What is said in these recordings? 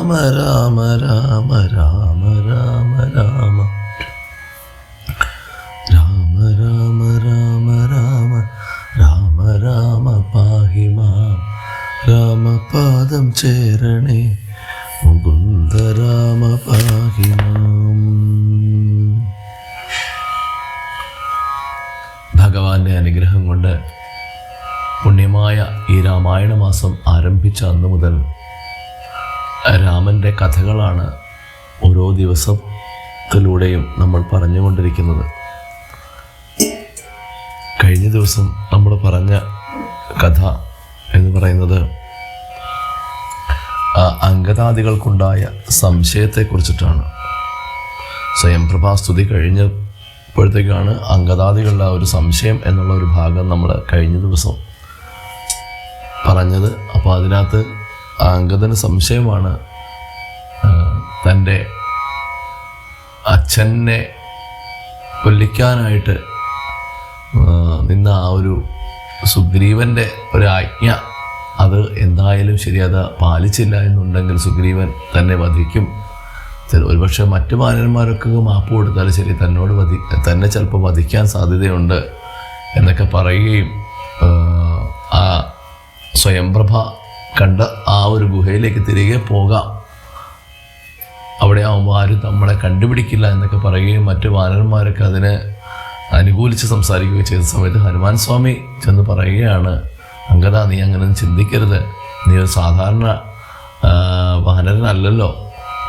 രാമ രാമ രാമ രാമ രാമ രാമ രാമ രാമ രാമ രാമ രാമ രാമ പാഹി മാം രാമപാദം ചേരണേ മുകുന്ദ രാമ പാഹി മാം. ഭഗവാന്റെ അനുഗ്രഹം കൊണ്ട് പുണ്യമായ ഈ രാമായണ മാസം ആരംഭിച്ച അന്ന് മുതൽ രാമൻ്റെ കഥകളാണ് ഓരോ ദിവസത്തിലൂടെയും നമ്മൾ പറഞ്ഞുകൊണ്ടിരിക്കുന്നത്. കഴിഞ്ഞ ദിവസം നമ്മൾ പറഞ്ഞ കഥ എന്ന് പറയുന്നത് അംഗദാദികൾക്കുണ്ടായ സംശയത്തെക്കുറിച്ചിട്ടാണ്. സ്വയംപ്രഭാസ്തുതി കഴിഞ്ഞപ്പോഴത്തേക്കാണ് അംഗദാദികളുടെ ഒരു സംശയം എന്നുള്ള ഒരു ഭാഗം നമ്മൾ കഴിഞ്ഞ ദിവസം പറഞ്ഞത്. അപ്പോൾ അതിനകത്ത് അംഗദന് സംശയമാണ്, തൻ്റെ അച്ഛനെ കൊല്ലിക്കാനായിട്ട് നിന്ന ആ ഒരു സുഗ്രീവൻ്റെ ഒരു ആജ്ഞ, അത് എന്തായാലും ശരി, അത് പാലിച്ചില്ല എന്നുണ്ടെങ്കിൽ സുഗ്രീവൻ തന്നെ വധിക്കും. ഒരുപക്ഷെ മറ്റു വാനരന്മാരൊക്കെ മാപ്പ് കൊടുത്താലും ശരി, തന്നെ ചിലപ്പോൾ വധിക്കാൻ സാധ്യതയുണ്ട് എന്നൊക്കെ പറയുകയും ആ സ്വയംപ്രഭ കണ്ട ആ ഒരു ഗുഹയിലേക്ക് തിരികെ പോകാം, അവിടെ ആകുമ്പോൾ ആരും നമ്മളെ കണ്ടുപിടിക്കില്ല എന്നൊക്കെ പറയുകയും മറ്റു വാനരന്മാരൊക്കെ അതിനെ അനുകൂലിച്ച് സംസാരിക്കുകയും ചെയ്ത സമയത്ത് ഹനുമാൻ സ്വാമി ചെന്ന് പറയുകയാണ്, അംഗദ, നീ അങ്ങനെയൊന്നും ചിന്തിക്കരുത്. നീ ഒരു സാധാരണ വാനരനല്ലല്ലോ,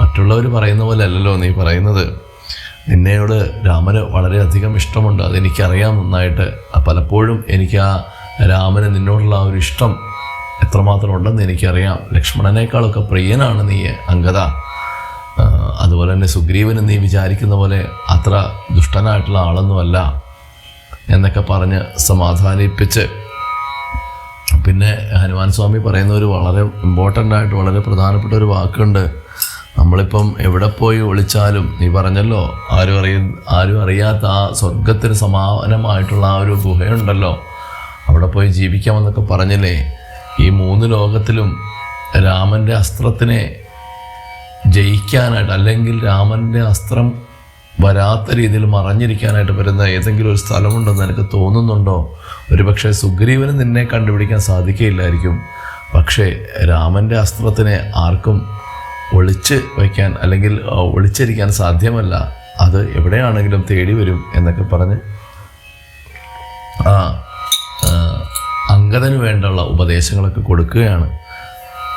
മറ്റുള്ളവർ പറയുന്ന പോലെ അല്ലല്ലോ നീ പറയുന്നത്. നിന്നോട് രാമന് വളരെയധികം ഇഷ്ടമുണ്ട്, അതെനിക്കറിയാം നന്നായിട്ട്. പലപ്പോഴും എനിക്ക് ആ രാമന് നിന്നോടുള്ള ആ ഒരു ഇഷ്ടം എത്രമാത്രം ഉണ്ടെന്ന് എനിക്കറിയാം. ലക്ഷ്മണനേക്കാളൊക്കെ പ്രിയനാണ് നീ അംഗദ. അതുപോലെ തന്നെ സുഗ്രീവന് നീ വിചാരിക്കുന്ന പോലെ അത്ര ദുഷ്ടനായിട്ടുള്ള ആളൊന്നുമല്ല എന്നൊക്കെ പറഞ്ഞ് സമാധാനിപ്പിച്ച്, പിന്നെ ഹനുമാൻ സ്വാമി പറയുന്ന ഒരു വളരെ ഇമ്പോർട്ടൻ്റ് ആയിട്ട് വളരെ പ്രധാനപ്പെട്ട ഒരു വാക്കുണ്ട്. നമ്മളിപ്പം എവിടെ പോയി ഒളിച്ചാലും, നീ പറഞ്ഞല്ലോ, ആരും അറിയാത്ത ആ സ്വർഗത്തിന് സമാനമായിട്ടുള്ള ആ ഒരു ഗുഹയുണ്ടല്ലോ, അവിടെ പോയി ജീവിക്കാമെന്നൊക്കെ പറഞ്ഞില്ലേ. ഈ 3 ലോകത്തിലും രാമൻ്റെ അസ്ത്രത്തിനെ ജയിക്കാനായിട്ട്, അല്ലെങ്കിൽ രാമൻ്റെ അസ്ത്രം വരാത്ത രീതിയിൽ മറഞ്ഞിരിക്കാനായിട്ട് വരുന്ന ഏതെങ്കിലും ഒരു സ്ഥലമുണ്ടെന്ന് എനിക്ക് തോന്നുന്നുണ്ടോ? ഒരുപക്ഷെ സുഗ്രീവന് നിന്നെ കണ്ടുപിടിക്കാൻ സാധിക്കുകയില്ലായിരിക്കും. പക്ഷേ രാമൻ്റെ അസ്ത്രത്തിനെ ആർക്കും ഒളിച്ച് വയ്ക്കാൻ അല്ലെങ്കിൽ ഒളിച്ചിരിക്കാൻ സാധ്യമല്ല. അത് എവിടെയാണെങ്കിലും തേടി വരും എന്നൊക്കെ പറഞ്ഞ് അംഗദന് വേണ്ടുള്ള ഉപദേശങ്ങളൊക്കെ കൊടുക്കുകയാണ്.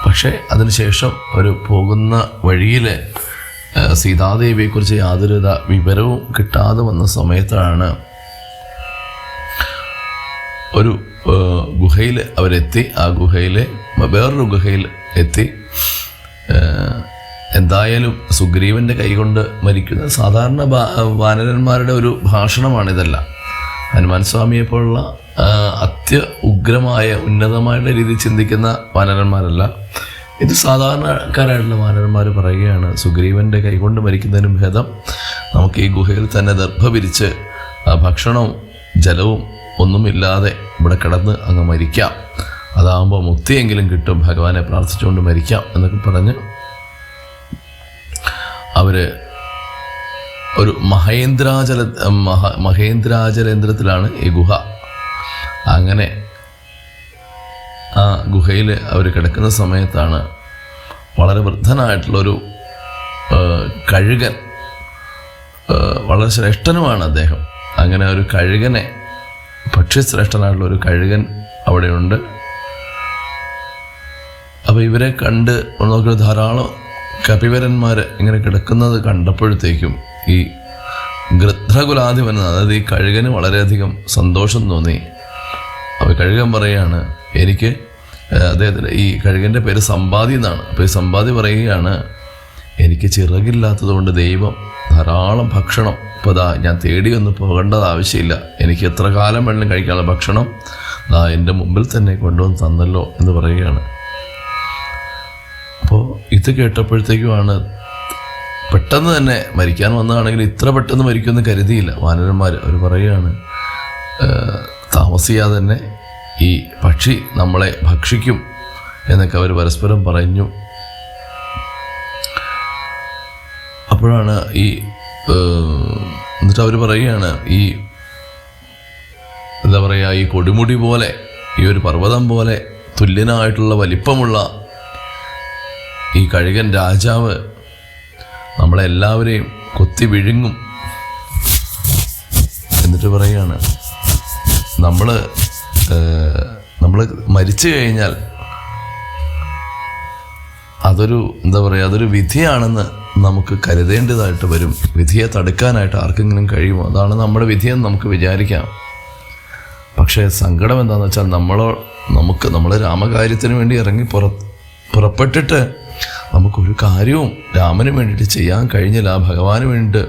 പക്ഷേ അതിനുശേഷം ഒരു പോകുന്ന വഴിയിൽ സീതാദേവിയെക്കുറിച്ച് യാതൊരുവിധ വിവരവും കിട്ടാതെ വന്ന സമയത്താണ് ഒരു ഗുഹയിൽ അവരെത്തി. ആ ഗുഹയിൽ വേറൊരു ഗുഹയിൽ എത്തി. എന്തായാലും സുഗ്രീവൻ്റെ കൈകൊണ്ട് മരിക്കുന്ന സാധാരണ വാനരന്മാരുടെ ഒരു ഭാഷണമാണിതല്ല. ഹനുമാൻ സ്വാമിയെപ്പോലുള്ള ഉഗ്രമായ ഉന്നതമായിട്ടുള്ള രീതിയിൽ ചിന്തിക്കുന്ന വാനരന്മാരല്ല ഇത്. സാധാരണക്കാരായിട്ടുള്ള വാനരന്മാർ പറയുകയാണ്, സുഗ്രീവൻ്റെ കൈകൊണ്ട് മരിക്കുന്നതിനും ഭേദം നമുക്ക് ഈ ഗുഹയിൽ തന്നെ ദർഭ വിരിച്ച് ഭക്ഷണവും ജലവും ഒന്നുമില്ലാതെ ഇവിടെ കിടന്ന് അങ്ങ് മരിക്കാം. അതാകുമ്പോൾ മുക്തിയെങ്കിലും കിട്ടും, ഭഗവാനെ പ്രാർത്ഥിച്ചുകൊണ്ട് മരിക്കാം എന്നൊക്കെ പറഞ്ഞ് അവർ ഒരു മഹേന്ദ്രാചലേന്ദ്രത്തിലാണ് ഈ ഗുഹ. അങ്ങനെ ആ ഗുഹയിൽ അവർ കിടക്കുന്ന സമയത്താണ് വളരെ വൃദ്ധനായിട്ടുള്ളൊരു കഴുകൻ, വളരെ ശ്രേഷ്ഠനുമാണ് അദ്ദേഹം. അങ്ങനെ ഒരു കഴുകനെ, ഭക്ഷ്യശ്രേഷ്ഠനായിട്ടുള്ളൊരു കഴുകൻ അവിടെയുണ്ട്. അപ്പോൾ ഇവരെ കണ്ട് നോക്കി ധാരാളം കപിവരന്മാർ ഇങ്ങനെ കിടക്കുന്നത് കണ്ടപ്പോഴത്തേക്കും ഈ ഗൃധ്രകുലാധിപൻ, അതായത് ഈ കഴുകന് വളരെയധികം സന്തോഷം തോന്നി. അപ്പോൾ കഴുകൻ പറയുകയാണ്, എനിക്ക് അദ്ദേഹത്തിന് ഈ കഴുകൻ്റെ പേര് സമ്പാദി എന്നാണ്. അപ്പോൾ ഈ സമ്പാദി പറയുകയാണ്, എനിക്ക് ചിറകില്ലാത്തത് കൊണ്ട് ദൈവം ധാരാളം ഭക്ഷണം ഇപ്പോൾ ഞാൻ തേടിയൊന്നും പോകേണ്ടത് ആവശ്യമില്ല, എനിക്ക് എത്ര കാലം വേണമെങ്കിലും കഴിക്കാനുള്ള ഭക്ഷണം എൻ്റെ മുമ്പിൽ തന്നെ കൊണ്ടുവന്ന് തന്നല്ലോ എന്ന് പറയുകയാണ്. അപ്പോൾ ഇത് കേട്ടപ്പോഴത്തേക്കുമാണ് പെട്ടെന്ന് തന്നെ മരിക്കാൻ വന്നതാണെങ്കിൽ ഇത്ര പെട്ടെന്ന് മരിക്കുമെന്ന് കരുതിയില്ല വാനരന്മാർ. അവർ പറയുകയാണ്, താമസിയാതെ തന്നെ ഈ പക്ഷി നമ്മളെ ഭക്ഷിക്കും എന്നൊക്കെ അവർ പരസ്പരം പറഞ്ഞു. അപ്പോഴാണ് എന്നിട്ട് അവർ പറയുകയാണ്, ഈ എന്താ പറയുക, ഈ കൊടുമുടി പോലെ, ഈ ഒരു പർവ്വതം പോലെ തുല്യനായിട്ടുള്ള വലിപ്പമുള്ള ഈ കഴുകൻ രാജാവ് നമ്മളെല്ലാവരെയും കൊത്തി വിഴുങ്ങും. എന്നിട്ട് പറയുകയാണ്, നമ്മൾ മരിച്ചു കഴിഞ്ഞാൽ അതൊരു എന്താ പറയുക, അതൊരു വിധിയാണെന്ന് നമുക്ക് കരുതേണ്ടതായിട്ട് വരും. വിധിയെ തടുക്കാനായിട്ട് ആർക്കെങ്കിലും കഴിയുമോ? അതാണ് നമ്മുടെ വിധിയെന്ന് നമുക്ക് വിചാരിക്കാം. പക്ഷേ സങ്കടം എന്താണെന്ന് വെച്ചാൽ നമ്മൾ രാമകാര്യത്തിന് വേണ്ടി ഇറങ്ങി പുറപ്പെട്ടിട്ട് നമുക്കൊരു കാര്യവും രാമന് വേണ്ടിയിട്ട് ചെയ്യാൻ കഴിഞ്ഞില്ല. ആ ഭഗവാന് വേണ്ടിയിട്ട്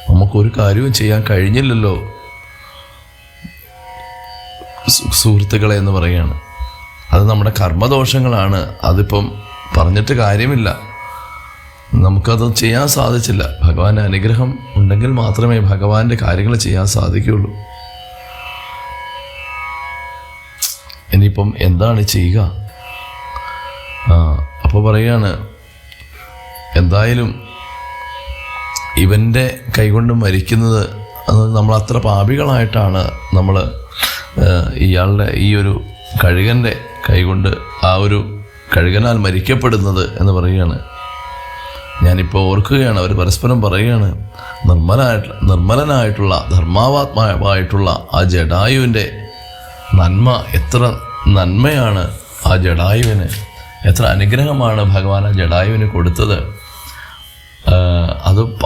നമുക്കൊരു കാര്യവും ചെയ്യാൻ കഴിഞ്ഞില്ലല്ലോ സുഹൃത്തുക്കളെ എന്ന് പറയുകയാണ്. അത് നമ്മുടെ കർമ്മദോഷങ്ങളാണ്. അതിപ്പം പറഞ്ഞിട്ട് കാര്യമില്ല. നമുക്കത് ചെയ്യാൻ സാധിച്ചില്ല. ഭഗവാന്റെ അനുഗ്രഹം ഉണ്ടെങ്കിൽ മാത്രമേ ഭഗവാന്റെ കാര്യങ്ങൾ ചെയ്യാൻ സാധിക്കുകയുള്ളൂ. ഇനിയിപ്പം എന്താണ് ചെയ്യുക? അപ്പോൾ പറയാണ്, എന്തായാലും ഇവൻ്റെ കൈകൊണ്ട് മരിക്കുന്നത് നമ്മൾ അത്ര പാപികളായിട്ടാണ് നമ്മൾ ഇയാളുടെ ഈ ഒരു കഴുകൻ്റെ കൈകൊണ്ട് ആ ഒരു കഴുകനാൽ മരിക്കപ്പെടുന്നത് എന്ന് പറയുകയാണ്. ഞാനിപ്പോൾ ഓർക്കുകയാണ്, അവർ പരസ്പരം പറയുകയാണ്, നിർമ്മലനായിട്ടുള്ള ധർമാവാത്മാവായിട്ടുള്ള ആ ജടായുവിൻ്റെ നന്മ, എത്ര നന്മയാണ് ആ ജടായുവിന്, എത്ര അനുഗ്രഹമാണ് ഭഗവാൻ ആ ജടായുവിന് കൊടുത്തത്.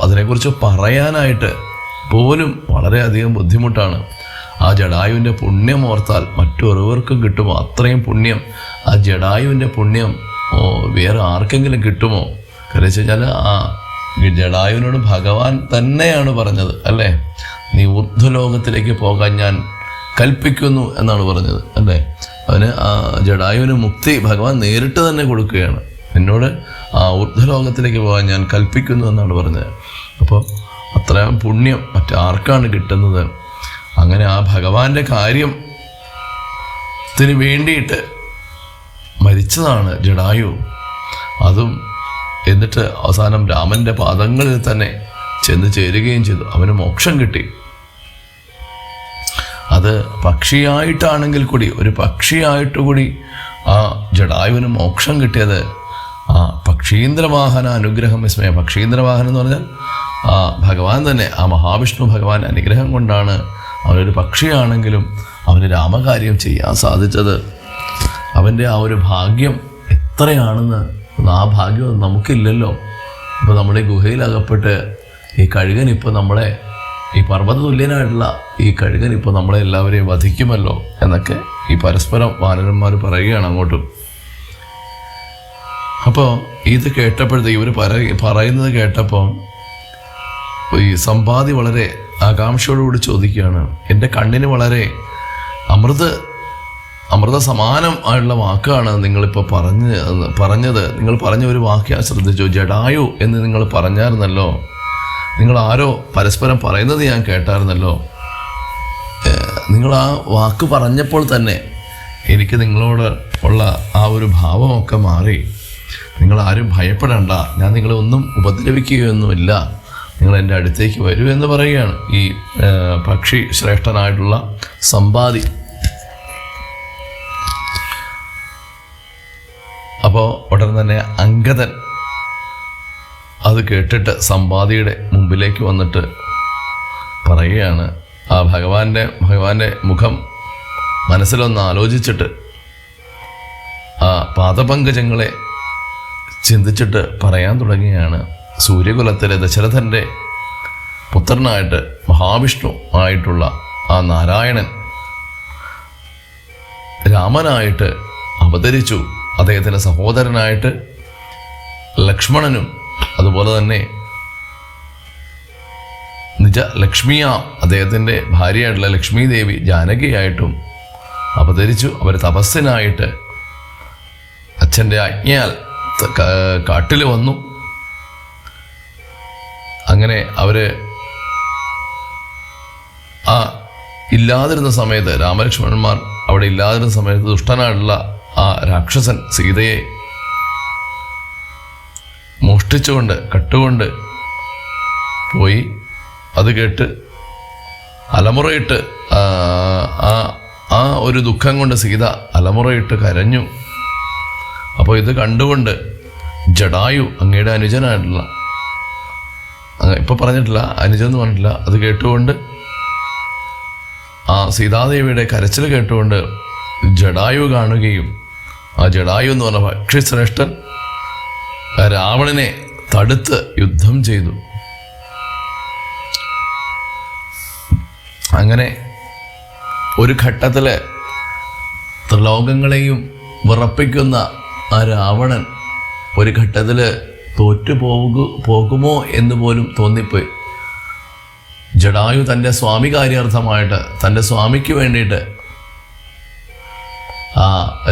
അതിനെക്കുറിച്ച് പറയാനായിട്ട് പോലും വളരെയധികം ബുദ്ധിമുട്ടാണ്. ആ ജടായുവിൻ്റെ പുണ്യം ഓർത്താൽ മറ്റൊരുവർക്കും കിട്ടുമോ? അത്രയും പുണ്യം, ആ ജടായുവിൻ്റെ പുണ്യം വേറെ ആർക്കെങ്കിലും കിട്ടുമോ? കാരണം വെച്ച് കഴിഞ്ഞാൽ ആ ജടായുവിനോട് ഭഗവാൻ തന്നെയാണ് പറഞ്ഞത്, അല്ലേ? നീ ഊർധ്വലോകത്തിലേക്ക് പോകാൻ ഞാൻ കൽപ്പിക്കുന്നു എന്നാണ് പറഞ്ഞത്, അല്ലേ? അവന് ആ ജടായുവിന് മുക്തി ഭഗവാൻ നേരിട്ട് തന്നെ കൊടുക്കുകയാണ്. എന്നോട് ആ ഊർധ്വലോകത്തിലേക്ക് പോകാൻ ഞാൻ കൽപ്പിക്കുന്നു എന്നാണ് പറഞ്ഞത്. അപ്പോൾ അത്രയും പുണ്യം മറ്റാർക്കാണ് കിട്ടുന്നത്? അങ്ങനെ ആ ഭഗവാന്റെ കാര്യത്തിന് വേണ്ടിയിട്ട് മരിച്ചതാണ് ജടായു. അതും എന്നിട്ട് അവസാനം രാമൻ്റെ പാദങ്ങളിൽ തന്നെ ചെന്ന് ചേരുകയും ചെയ്തു. അവന് മോക്ഷം കിട്ടി. അത് പക്ഷിയായിട്ടാണെങ്കിൽ കൂടി, ഒരു പക്ഷിയായിട്ട് കൂടി ആ ജടായുവിന് മോക്ഷം കിട്ടിയത് ആ പക്ഷീന്ദ്രവാഹന അനുഗ്രഹം വിസ്മയ. പക്ഷീന്ദ്രവാഹനം എന്ന് പറഞ്ഞാൽ ആ ഭഗവാൻ തന്നെ, ആ മഹാവിഷ്ണു ഭഗവാൻ അനുഗ്രഹം കൊണ്ടാണ് അവനൊരു പക്ഷിയാണെങ്കിലും അവന് രാമകാര്യം ചെയ്യാൻ സാധിച്ചത്. അവൻ്റെ ആ ഒരു ഭാഗ്യം എത്രയാണെന്ന്, ആ ഭാഗ്യം നമുക്കില്ലല്ലോ. ഇപ്പോൾ നമ്മുടെ ഗുഹയിലകപ്പെട്ട് ഈ കഴുകൻ ഇപ്പോൾ നമ്മളെ, ഈ പർവ്വത തുല്യനായിട്ടുള്ള ഈ കഴുകൻ ഇപ്പോൾ നമ്മളെ എല്ലാവരെയും വധിക്കുമല്ലോ എന്നൊക്കെ ഈ പരസ്പരം വാനരന്മാർ പറയുകയാണ് അങ്ങോട്ടും. അപ്പോൾ ഇത് കേട്ടപ്പോഴത്തേക്ക് ഇവർ പറയുന്നത് കേട്ടപ്പോൾ ഈ സമ്പാദി വളരെ ആകാംക്ഷയോടുകൂടി ചോദിക്കുകയാണ്, എൻ്റെ കണ്ണിന് വളരെ അമൃത സമാനം ആയിട്ടുള്ള വാക്കാണ് നിങ്ങളിപ്പോൾ പറഞ്ഞത്. നിങ്ങൾ പറഞ്ഞ ഒരു വാക്ക് ഞാൻ ശ്രദ്ധിച്ചു, ജടായു എന്ന് നിങ്ങൾ പറഞ്ഞായിരുന്നല്ലോ. നിങ്ങൾ ആരോ പരസ്പരം പറയുന്നത് ഞാൻ കേട്ടായിരുന്നല്ലോ. നിങ്ങൾ ആ വാക്ക് പറഞ്ഞപ്പോൾ തന്നെ എനിക്ക് നിങ്ങളോട് ഉള്ള ആ ഒരു ഭാവമൊക്കെ മാറി. നിങ്ങളാരും ഭയപ്പെടണ്ട, ഞാൻ നിങ്ങളെ ഒന്നും ഉപദ്രവിക്കുകയൊന്നുമില്ല, നിങ്ങൾ എൻ്റെ അടുത്തേക്ക് വരൂ എന്ന് പറയുകയാണ് ഈ പക്ഷി ശ്രേഷ്ഠനായിട്ടുള്ള സമ്പാദി. അപ്പോൾ ഉടൻ തന്നെ അംഗദൻ അത് കേട്ടിട്ട് സമ്പാദിയുടെ മുമ്പിലേക്ക് വന്നിട്ട് പറയുകയാണ്, ആ ഭഗവാന്റെ മുഖം മനസ്സിലൊന്ന് ആലോചിച്ചിട്ട് ആ പാദപങ്കജങ്ങളെ ചിന്തിച്ചിട്ട് പറയാൻ തുടങ്ങുകയാണ്, സൂര്യകുലത്തിലെ ദശരഥൻ്റെ പുത്രനായിട്ട് മഹാവിഷ്ണു ആയിട്ടുള്ള ആ നാരായണൻ രാമനായിട്ട് അവതരിച്ചു. അദ്ദേഹത്തിൻ്റെ സഹോദരനായിട്ട് ലക്ഷ്മണനും അതുപോലെ തന്നെ നിജ ലക്ഷ്മിയ അദ്ദേഹത്തിൻ്റെ ഭാര്യയായിട്ടുള്ള ലക്ഷ്മി ദേവി ജാനകിയായിട്ടും അവതരിച്ചു. അവർ തപസ്സിനായിട്ട് അച്ഛൻ്റെ ആജ്ഞയാൽ കാട്ടിൽ വന്നു. അങ്ങനെ അവർ ആ ഇല്ലാതിരുന്ന സമയത്ത്, രാമലക്ഷ്മണന്മാർ അവിടെ ഇല്ലാതിരുന്ന സമയത്ത് ദുഷ്ടനായിട്ടുള്ള ആ രാക്ഷസൻ സീതയെ മോഷ്ടിച്ചുകൊണ്ട് കട്ടുകൊണ്ട് പോയി. അത് കേട്ട് അലമുറയിട്ട് ആ ഒരു ദുഃഖം കൊണ്ട് സീത അലമുറയിട്ട് കരഞ്ഞു. അപ്പോൾ ഇത് കണ്ടുകൊണ്ട് ജടായു, അങ്ങയുടെ അനുജനായിട്ടുള്ള, ഇപ്പം പറഞ്ഞിട്ടില്ല അനുജൻ എന്ന് പറഞ്ഞിട്ടില്ല, അത് കേട്ടുകൊണ്ട് ആ സീതാദേവിയുടെ കരച്ചിൽ കേട്ടുകൊണ്ട് ജടായു കാണുകയും ആ ജടായു എന്ന് പറഞ്ഞ പക്ഷിശ്രേഷ്ഠൻ രാവണനെ തടുത്ത് യുദ്ധം ചെയ്തു. അങ്ങനെ ഒരു ഘട്ടത്തിൽ ത്രിലോകങ്ങളെയും വിറപ്പിക്കുന്ന ആ രാവണൻ ഒരു ഘട്ടത്തിൽ പോകുമോ എന്ന് പോലും തോന്നിപ്പോയി. ജടായു തൻ്റെ സ്വാമി കാര്യാർത്ഥമായിട്ട്, തൻ്റെ സ്വാമിക്ക് വേണ്ടിയിട്ട് ആ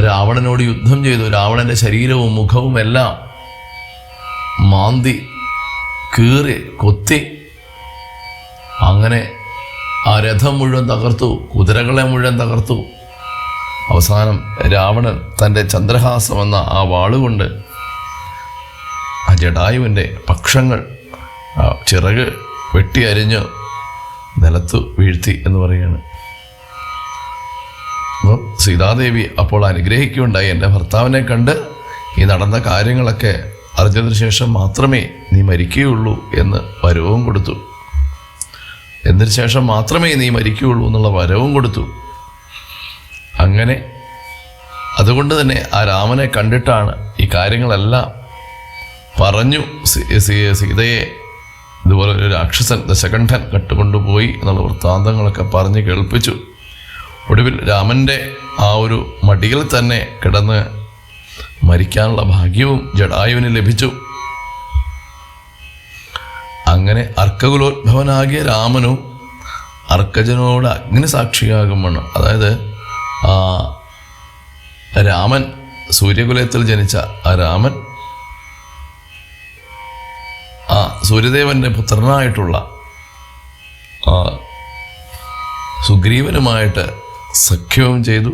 രാവണനോട് യുദ്ധം ചെയ്തു. രാവണൻ്റെ ശരീരവും മുഖവും എല്ലാം മാന്തി കീറി കൊത്തി. അങ്ങനെ ആ രഥം മുഴുവൻ തകർത്തു, കുതിരകളെ മുഴുവൻ തകർത്തു. അവസാനം രാവണൻ തൻ്റെ ചന്ദ്രഹാസം എന്ന ആ വാളുകൊണ്ട് ആ ജടായുവിൻ്റെ പക്ഷങ്ങൾ, ചിറക് വെട്ടി അരിഞ്ഞ് നിലത്തു വീഴ്ത്തി എന്ന് പറയുകയാണ്. സീതാദേവി അപ്പോൾ അനുഗ്രഹിക്കുകയുണ്ടായി, എൻ്റെ ഭർത്താവിനെ കണ്ട് ഈ നടന്ന കാര്യങ്ങളൊക്കെ അറിഞ്ഞതിന് ശേഷം മാത്രമേ നീ മരിക്കുകയുള്ളൂ എന്ന് വരവും കൊടുത്തു. എന്നതിന് ശേഷം മാത്രമേ നീ മരിക്കുകയുള്ളൂ എന്നുള്ള വരവും കൊടുത്തു. അങ്ങനെ അതുകൊണ്ട് തന്നെ ആ രാമനെ കണ്ടിട്ടാണ് ഈ കാര്യങ്ങളെല്ലാം പറഞ്ഞു. സീതയെ ഇതുപോലെ ഒരു രാക്ഷസൻ ദശകണ്ഠൻ കട്ടുകൊണ്ടുപോയി എന്നുള്ള വൃത്താന്തങ്ങളൊക്കെ പറഞ്ഞ് കേൾപ്പിച്ചു. ഒടുവിൽ രാമൻ്റെ ആ ഒരു മടിയിൽ തന്നെ കിടന്ന് മരിക്കാനുള്ള ഭാഗ്യവും ജടായുവിന് ലഭിച്ചു. അങ്ങനെ അർക്കകുലോദ്ഭവനാകിയ രാമനു അർക്കജനോട് അഗ്നിസാക്ഷിയാകുമെന്ന്, അതായത് രാമൻ സൂര്യകുലത്തിൽ ജനിച്ച ആ രാമൻ ആ സൂര്യദേവൻ്റെ പുത്രനായിട്ടുള്ള സുഗ്രീവനുമായിട്ട് സഖ്യവും ചെയ്തു.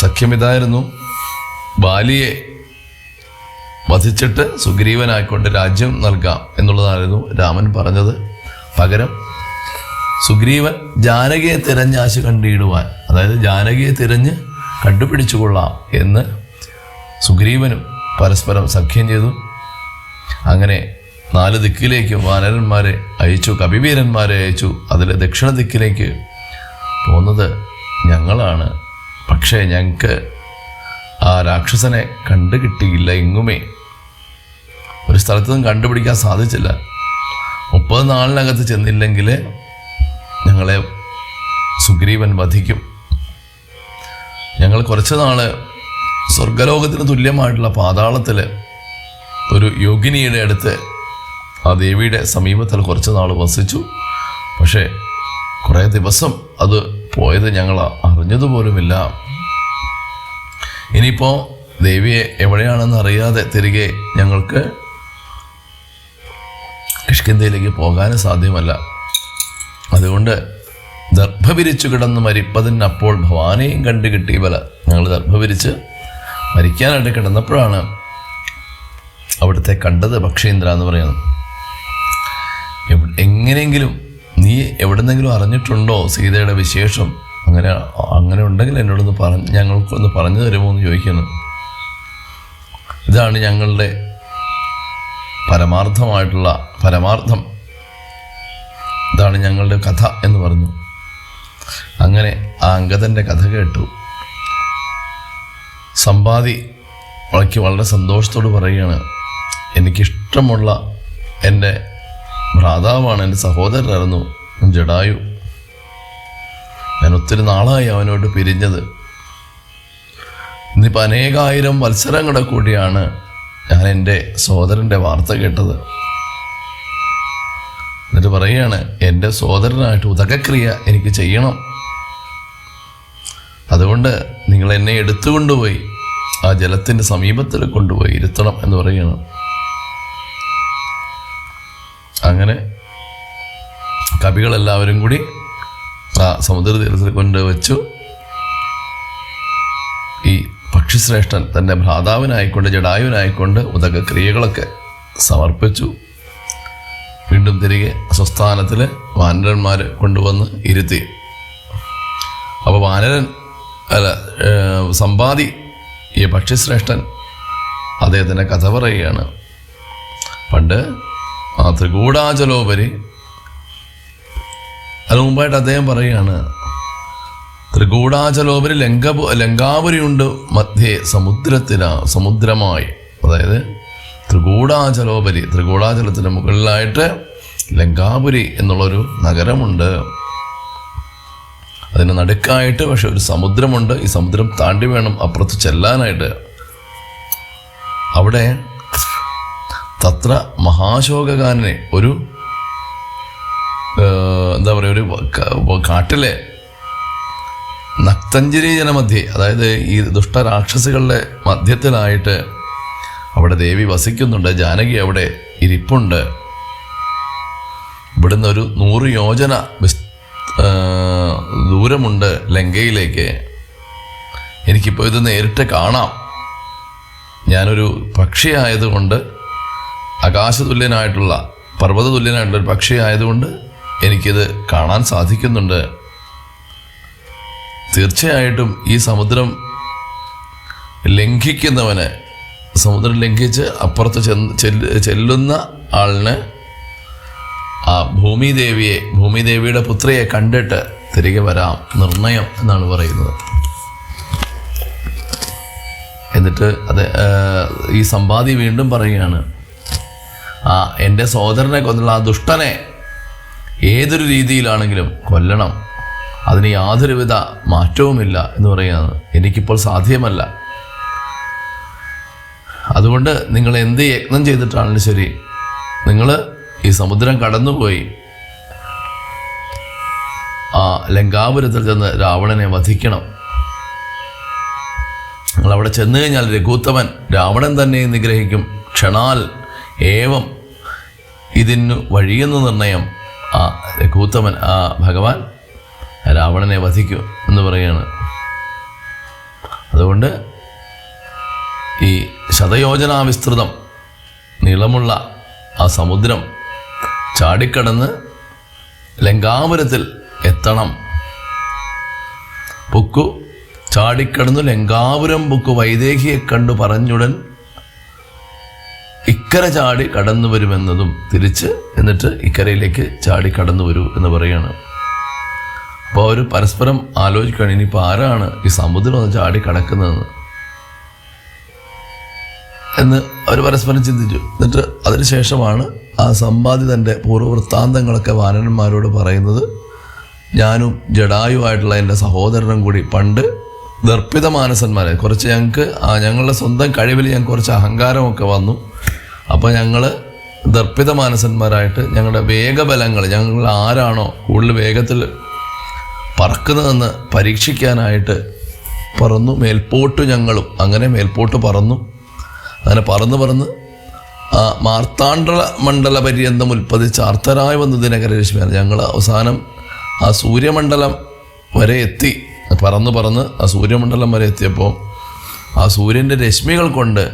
സഖ്യമിതായിരുന്നു, ബാലിയെ വധിച്ചിട്ട് സുഗ്രീവനായിക്കൊണ്ട് രാജ്യം നൽകാം എന്നുള്ളതായിരുന്നു രാമൻ പറഞ്ഞത്. പകരം സുഗ്രീവൻ ജാനകിയെ തിരഞ്ഞാശു കണ്ടിടുവാൻ, അതായത് ജാനകിയെ തിരഞ്ഞ് കണ്ടുപിടിച്ചുകൊള്ളാം എന്ന് സുഗ്രീവനും പരസ്പരം സഖ്യം ചെയ്തു. അങ്ങനെ 4 ദിക്കിലേക്ക് വാനരന്മാരെ അയച്ചു, കപിവീരന്മാരെ അയച്ചു. അതിൽ ദക്ഷിണ ദിക്കിലേക്ക് പോകുന്നത് ഞങ്ങളാണ്. പക്ഷേ ഞങ്ങൾക്ക് ആ രാക്ഷസനെ കണ്ടുകിട്ടിയില്ല. എങ്ങുമേ ഒരു സ്ഥലത്തുനിന്നും കണ്ടുപിടിക്കാൻ സാധിച്ചില്ല. 30 നാളിനകത്ത് ചെന്നില്ലെങ്കിൽ ഞങ്ങളെ സുഗ്രീവൻ വധിക്കും. ഞങ്ങൾ കുറച്ച് നാൾ സ്വർഗലോകത്തിന് തുല്യമായിട്ടുള്ള പാതാളത്തിൽ ഒരു യോഗിനിയുടെ അടുത്ത് ആ ദേവിയുടെ സമീപത്തിൽ കുറച്ച് നാൾ വസിച്ചു. പക്ഷേ കുറേ ദിവസം അത് പോയത് ഞങ്ങൾ അറിഞ്ഞതുപോലുമില്ല. ഇനിയിപ്പോൾ ദേവിയെ എവിടെയാണെന്ന് അറിയാതെ തിരികെ ഞങ്ങൾക്ക് കിഷ്കിന്ധയിലേക്ക് പോകാനും സാധ്യമല്ല. അതുകൊണ്ട് ദർഭ വിരിച്ചു കിടന്ന് മരിപ്പതിന് അപ്പോൾ ഭവാനെയും കണ്ടു കിട്ടിയ ബല. ഞങ്ങൾ ദർഭ വിരിച്ച് മരിക്കാനായിട്ട് കിടന്നപ്പോഴാണ് അവിടുത്തെ കണ്ടത് പക്ഷീന്ദ്ര എന്ന് പറയുന്നത്. എങ്ങനെയെങ്കിലും നീ എവിടെന്നെങ്കിലും അറിഞ്ഞിട്ടുണ്ടോ സീതയുടെ വിശേഷം? അങ്ങനെ ഉണ്ടെങ്കിൽ എന്നോടൊന്ന് ഞങ്ങൾക്കൊന്ന് പറഞ്ഞു തരുമോ എന്ന് ചോദിക്കുന്നു. ഇതാണ് ഞങ്ങളുടെ പരമാർത്ഥം, ഇതാണ് ഞങ്ങളുടെ കഥ എന്ന് പറഞ്ഞു. അങ്ങനെ ആ അംഗദൻ്റെ കഥ കേട്ടു. സമ്പാദി വളരെ സന്തോഷത്തോട് പറയുകയാണ്, എനിക്കിഷ്ടമുള്ള എൻ്റെ ഭ്രാതാവാണ്, എൻ്റെ സഹോദരനായിരുന്നു ജടായു. ഞാൻ ഒത്തിരി നാളായി അവനോട് പിരിഞ്ഞത്. ഇന്നിപ്പോൾ അനേകായിരം വത്സരങ്ങളെ കൂടിയാണ് ഞാൻ എൻ്റെ സഹോദരൻ്റെ വാർത്ത കേട്ടത്. എന്നിട്ട് പറയുകയാണ്, എൻ്റെ സഹോദരനായിട്ട് ഉദകക്രിയ എനിക്ക് ചെയ്യണം. അതുകൊണ്ട് നിങ്ങൾ എന്നെ എടുത്തുകൊണ്ടുപോയി ആ ജലത്തിൻ്റെ സമീപത്തിൽ കൊണ്ടുപോയി ഇരുത്തണം എന്ന് പറയുകയാണ്. അങ്ങനെ കവികളെല്ലാവരും കൂടി ആ സമുദ്രതീരത്തിൽ കൊണ്ടുവച്ചു. ഈ പക്ഷിശ്രേഷ്ഠൻ തൻ്റെ ഭ്രാതാവിനായിക്കൊണ്ട് ജടായുവിനായിക്കൊണ്ട് ഉദകക്രിയകളൊക്കെ സമർപ്പിച്ചു. വീണ്ടും തിരികെ സ്വസ്ഥാനത്തിൽ വാനരന്മാർ കൊണ്ടുവന്ന് ഇരുത്തി. അപ്പോൾ സമ്പാദി ഈ പക്ഷിശ്രേഷ്ഠൻ അദ്ദേഹത്തിൻ്റെ കഥ പറയുകയാണ്. പണ്ട് ത്രികൂടാചലോപരി, അതിനു മുമ്പായിട്ട് അദ്ദേഹം പറയുകയാണ്, ത്രികൂടാചലോപരി ലങ്കാപുരിയുണ്ട് മധ്യേ സമുദ്രമായി. അതായത് ത്രികൂടാചലോപരി, ത്രികൂടാചലത്തിന് മുകളിലായിട്ട് ലങ്കാപുരി എന്നുള്ളൊരു നഗരമുണ്ട്. അതിന് നടുക്കായിട്ട് പക്ഷെ ഒരു സമുദ്രമുണ്ട്. ഈ സമുദ്രം താണ്ടി വേണം അപ്പുറത്ത് ചെല്ലാനായിട്ട്. അവിടെ തത്ര മഹാശോകകാരനെ, ഒരു എന്താ പറയുക, ഒരു കാട്ടിലെ നക്തഞ്ജരി ജനമധ്യേ, അതായത് ഈ ദുഷ്ടരാക്ഷസികളുടെ മധ്യത്തിലായിട്ട് അവിടെ ദേവി വസിക്കുന്നുണ്ട്. ജാനകി അവിടെ ഇരിപ്പുണ്ട്. ഇവിടുന്ന് ഒരു 100 യോജന ദൂരമുണ്ട് ലങ്കയിലേക്ക്. എനിക്കിപ്പോൾ ഇത് നേരിട്ട് കാണാം. ഞാനൊരു പക്ഷിയായതുകൊണ്ട്, ആകാശതുല്യനായിട്ടുള്ള, പർവ്വതതുല്യനായിട്ടുള്ള ഒരു പക്ഷിയായതുകൊണ്ട് എനിക്കിത് കാണാൻ സാധിക്കുന്നുണ്ട്. തീർച്ചയായിട്ടും ഈ സമുദ്രം ലംഘിക്കുന്നവന്, സമുദ്രം ലംഘിച്ച് അപ്പുറത്ത് ചെല്ലുന്ന ആളിന് ആ ഭൂമിദേവിയുടെ പുത്രിയെ കണ്ടിട്ട് തിരികെ വരാം, നിർണയം എന്നാണ് പറയുന്നത്. എന്നിട്ട് ഈ സമ്പാദി വീണ്ടും പറയുകയാണ്, എൻ്റെ സഹോദരനെ കൊന്നുള്ള ആ ദുഷ്ടനെ ഏതൊരു രീതിയിലാണെങ്കിലും കൊല്ലണം, അതിന് യാതൊരുവിധ മാറ്റവുമില്ല എന്ന് പറയുകയാണ്. എനിക്കിപ്പോൾ സാധ്യമല്ല. അതുകൊണ്ട് നിങ്ങൾ എന്ത് യത്നം ചെയ്തിട്ടാണെങ്കിലും ശരി, നിങ്ങൾ ഈ സമുദ്രം കടന്നുപോയി ആ ലങ്കാപുരത്തിൽ ചെന്ന് രാവണനെ വധിക്കണം. നിങ്ങളവിടെ ചെന്ന് കഴിഞ്ഞാൽ രഘൂത്തമൻ രാവണൻ തന്നെ നിഗ്രഹിക്കും. ക്ഷണാൽ ഏവം ഇതിനു വഴിയെന്ന് നിർണയം. ആ രഘൂത്തമൻ, ആ ഭഗവാൻ രാവണനെ വധിക്കും എന്ന് പറയുകയാണ്. അതുകൊണ്ട് ഈ ശതയോജനാ വിസ്തൃതം നീളമുള്ള ആ സമുദ്രം ചാടിക്കടന്ന് ലങ്കാപുരത്തിൽ എത്തണം. പുക്കു ചാടിക്കടന്നു ലങ്കാപുരം പുക്കു വൈദേഹിയെ കണ്ടു പറഞ്ഞുടൻ ഇക്കര ചാടി കടന്നു വരുമെന്നതും തിരിച്ച് എന്നിട്ട് ഇക്കരയിലേക്ക് ചാടി കടന്നു വരൂ എന്ന് പറയുകയാണ്. അപ്പോൾ അവർ പരസ്പരം ആലോചിക്കുകയാണ്, ഇനിയിപ്പോൾ ആരാണ് ഈ സമുദ്രം ഒന്ന് ചാടി കടക്കുന്നതെന്ന് എന്ന് അവർ പരസ്പരം ചിന്തിച്ചു. എന്നിട്ട് അതിനുശേഷമാണ് ആ സമ്പാദി തൻ്റെ പൂർവ്വവൃത്താന്തങ്ങളൊക്കെ വാനരന്മാരോട് പറയുന്നത്. ഞാനും ജഡായുവായിട്ടുള്ള എൻ്റെ സഹോദരനും കൂടി പണ്ട് ദർപ്പിതമാനസന്മാരെ, കുറച്ച് ഞങ്ങളുടെ സ്വന്തം കഴിവിൽ ഞങ്ങൾക്ക് കുറച്ച് അഹങ്കാരമൊക്കെ വന്നു. അപ്പോൾ ഞങ്ങൾ ദർപ്പിതമാനസന്മാരായിട്ട് ഞങ്ങളുടെ വേഗബലങ്ങൾ, ഞങ്ങൾ ആരാണോ കൂടുതൽ വേഗത്തിൽ പറക്കുന്നതെന്ന് പരീക്ഷിക്കാനായിട്ട് പറന്നു. മേൽപോട്ട് ഞങ്ങളും അങ്ങനെ മേൽപോട്ട് പറന്നു. അങ്ങനെ പറന്ന് ആ മാർത്താണ്ഡ മണ്ഡല പര്യന്തം ഉൽപ്പതിച്ച് അർത്ഥരായി വന്ന ദിനകരരശ്മിയാണ്. ഞങ്ങൾ അവസാനം ആ സൂര്യമണ്ഡലം വരെ എത്തി. പറന്ന് ആ സൂര്യമണ്ഡലം വരെ എത്തിയപ്പോൾ ആ സൂര്യൻ്റെ രശ്മികൾ കൊണ്ട്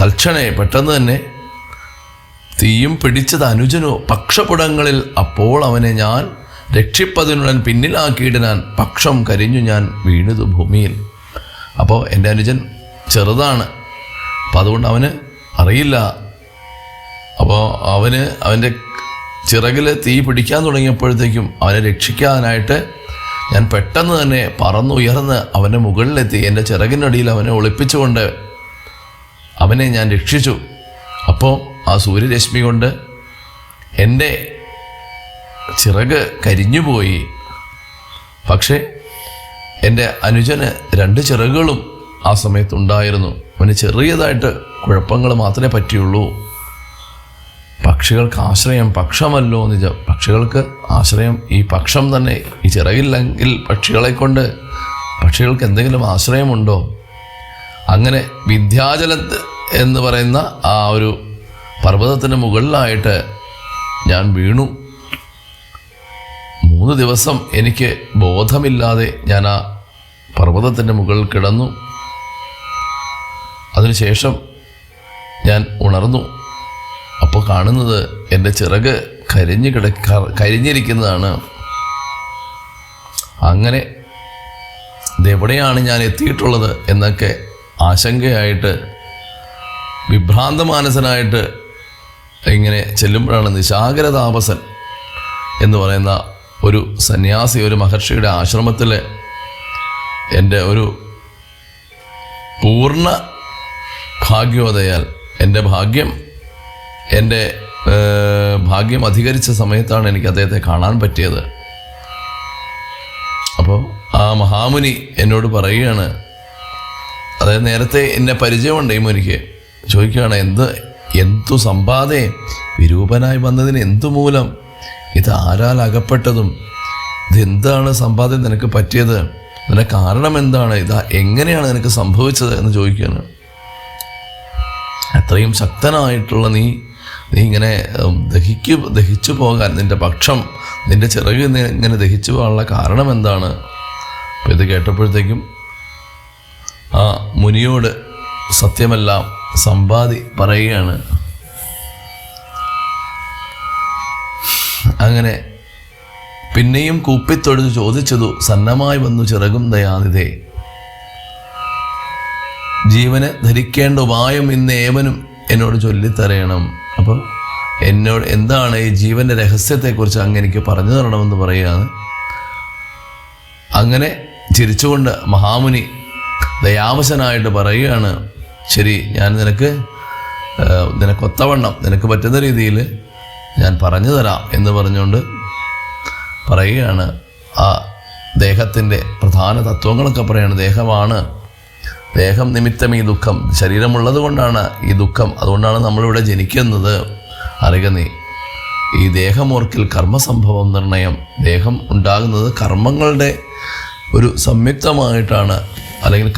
തൽക്ഷണേ പെട്ടെന്ന് തന്നെ തീയും പിടിച്ചത് അനുജനോ പക്ഷപുടങ്ങളിൽ. അപ്പോൾ അവനെ ഞാൻ രക്ഷിപ്പതിനുടൻ പിന്നിലാക്കിയിടാൻ പക്ഷം കരിഞ്ഞു ഞാൻ വീണതു ഭൂമിയിൽ. അപ്പോൾ എൻ്റെ അനുജൻ ചെറുതാണ്, അപ്പം അതുകൊണ്ട് അവന് അറിയില്ല. അപ്പോൾ അവൻ്റെ ചിറകിൽ തീ പിടിക്കാൻ തുടങ്ങിയപ്പോഴത്തേക്കും അവനെ രക്ഷിക്കാനായിട്ട് ഞാൻ പെട്ടെന്ന് തന്നെ പറന്നുയർന്ന് അവൻ്റെ മുകളിലെത്തി. എൻ്റെ ചിറകിനടിയിൽ അവനെ ഒളിപ്പിച്ചുകൊണ്ട് അവനെ ഞാൻ രക്ഷിച്ചു. അപ്പോൾ ആ സൂര്യരശ്മി കൊണ്ട് എൻ്റെ ചിറക് കരിഞ്ഞുപോയി. പക്ഷേ എൻ്റെ അനുജന് 2 ചിറകുകളും ആ സമയത്തുണ്ടായിരുന്നു. അവന് ചെറിയതായിട്ട് കുഴപ്പങ്ങൾ മാത്രമേ പറ്റിയുള്ളൂ. പക്ഷികൾക്ക് ആശ്രയം പക്ഷമല്ലോ നിജം. പക്ഷികൾക്ക് ആശ്രയം ഈ പക്ഷം തന്നെ. ഈ ചിറകില്ലെങ്കിൽ പക്ഷികളെ കൊണ്ട് പക്ഷികൾക്ക് എന്തെങ്കിലും ആശ്രയമുണ്ടോ? അങ്ങനെ വിന്ധ്യാചലം എന്ന് പറയുന്ന ആ ഒരു പർവ്വതത്തിന് മുകളിലായിട്ട് ഞാൻ വീണു. 3 ദിവസം എനിക്ക് ബോധമില്ലാതെ ഞാൻ ആ പർവ്വതത്തിൻ്റെ മുകളിൽ കിടന്നു. അതിനുശേഷം ഞാൻ ഉണർന്നു. അപ്പോൾ കാണുന്നത് എൻ്റെ ചിറക് കരിഞ്ഞിരിക്കുന്നതാണ്. അങ്ങനെ ഇതെവിടെയാണ് ഞാൻ എത്തിയിട്ടുള്ളത് എന്നൊക്കെ ആശങ്കയായിട്ട് വിഭ്രാന്തമാനസനായിട്ട് ഇങ്ങനെ ചെല്ലുമ്പോഴാണ് നിശാകര താപസൻ എന്ന് പറയുന്ന ഒരു സന്യാസി, ഒരു മഹർഷിയുടെ ആശ്രമത്തിൽ എൻ്റെ ഒരു പൂർണ്ണ ഭാഗ്യോദയാൽ എൻ്റെ ഭാഗ്യം അധികരിച്ച സമയത്താണ് എനിക്ക് അദ്ദേഹത്തെ കാണാൻ പറ്റിയത്. അപ്പോൾ ആ മഹാമുനി എന്നോട് പറയുകയാണ്, അതായത് നേരത്തെ എന്നെ പരിചയമുണ്ട് ഈ മുനിക്ക്, ചോദിക്കുകയാണ്, എന്തു സമ്പാദേ വിരൂപനായി വന്നതിന് എന്തു മൂലം, ഇത് ആരാൽ അകപ്പെട്ടതും, ഇതെന്താണ് സമ്പാദ്യം നിനക്ക് പറ്റിയത്, ഇതിൻ്റെ കാരണം എന്താണ്, എങ്ങനെയാണ് നിനക്ക് സംഭവിച്ചത് എന്ന് ചോദിക്കുകയാണ്. അത്രയും ശക്തനായിട്ടുള്ള നീ ഇങ്ങനെ ദഹിച്ചു പോകാൻ, നിൻ്റെ പക്ഷം, നിൻ്റെ ചിറക് ഇങ്ങനെ ദഹിച്ചു പോകാനുള്ള കാരണം എന്താണ്? അപ്പോൾ ഇത് കേട്ടപ്പോഴത്തേക്കും ആ മുനിയോട് സത്യമെല്ലാം സമ്പാദി പറയുകയാണ്. അങ്ങനെ പിന്നെയും കൂപ്പിത്തൊഴുതു ചോദിച്ചതു, സന്നമായി വന്നു ചിറകും ദയാനിധേ, ജീവന് ധരിക്കേണ്ട ഉപായം ഇന്ന് ഏവനും എന്നോട് ചൊല്ലിത്തരയണം. അപ്പോൾ എന്നോട് എന്താണ് ഈ ജീവൻ്റെ രഹസ്യത്തെക്കുറിച്ച് അങ്ങ് എനിക്ക് പറഞ്ഞു തരണമെന്ന് പറയുകയാണ്. അങ്ങനെ ചിരിച്ചുകൊണ്ട് മഹാമുനി ദയാവശനായിട്ട് പറയുകയാണ്, ശരി, ഞാൻ നിനക്കൊത്തവണ്ണം നിനക്ക് പറ്റുന്ന രീതിയിൽ ഞാൻ പറഞ്ഞു തരാം എന്ന് പറഞ്ഞുകൊണ്ട് പറയുകയാണ്. ആ ദേഹത്തിൻ്റെ പ്രധാന തത്വങ്ങളൊക്കെ പറയുകയാണ്. ദേഹം നിമിത്തം ഈ ദുഃഖം, ശരീരമുള്ളത് കൊണ്ടാണ് ഈ ദുഃഖം, അതുകൊണ്ടാണ് നമ്മളിവിടെ ജനിക്കുന്നത്. അറിയുക നീ, ഈ ദേഹമോർക്കിൽ കർമ്മസംഭവം നിർണയം, ദേഹം ഉണ്ടാകുന്നത് കർമ്മങ്ങളുടെ ഒരു സംയുക്തമായിട്ടാണ്, അല്ലെങ്കിൽ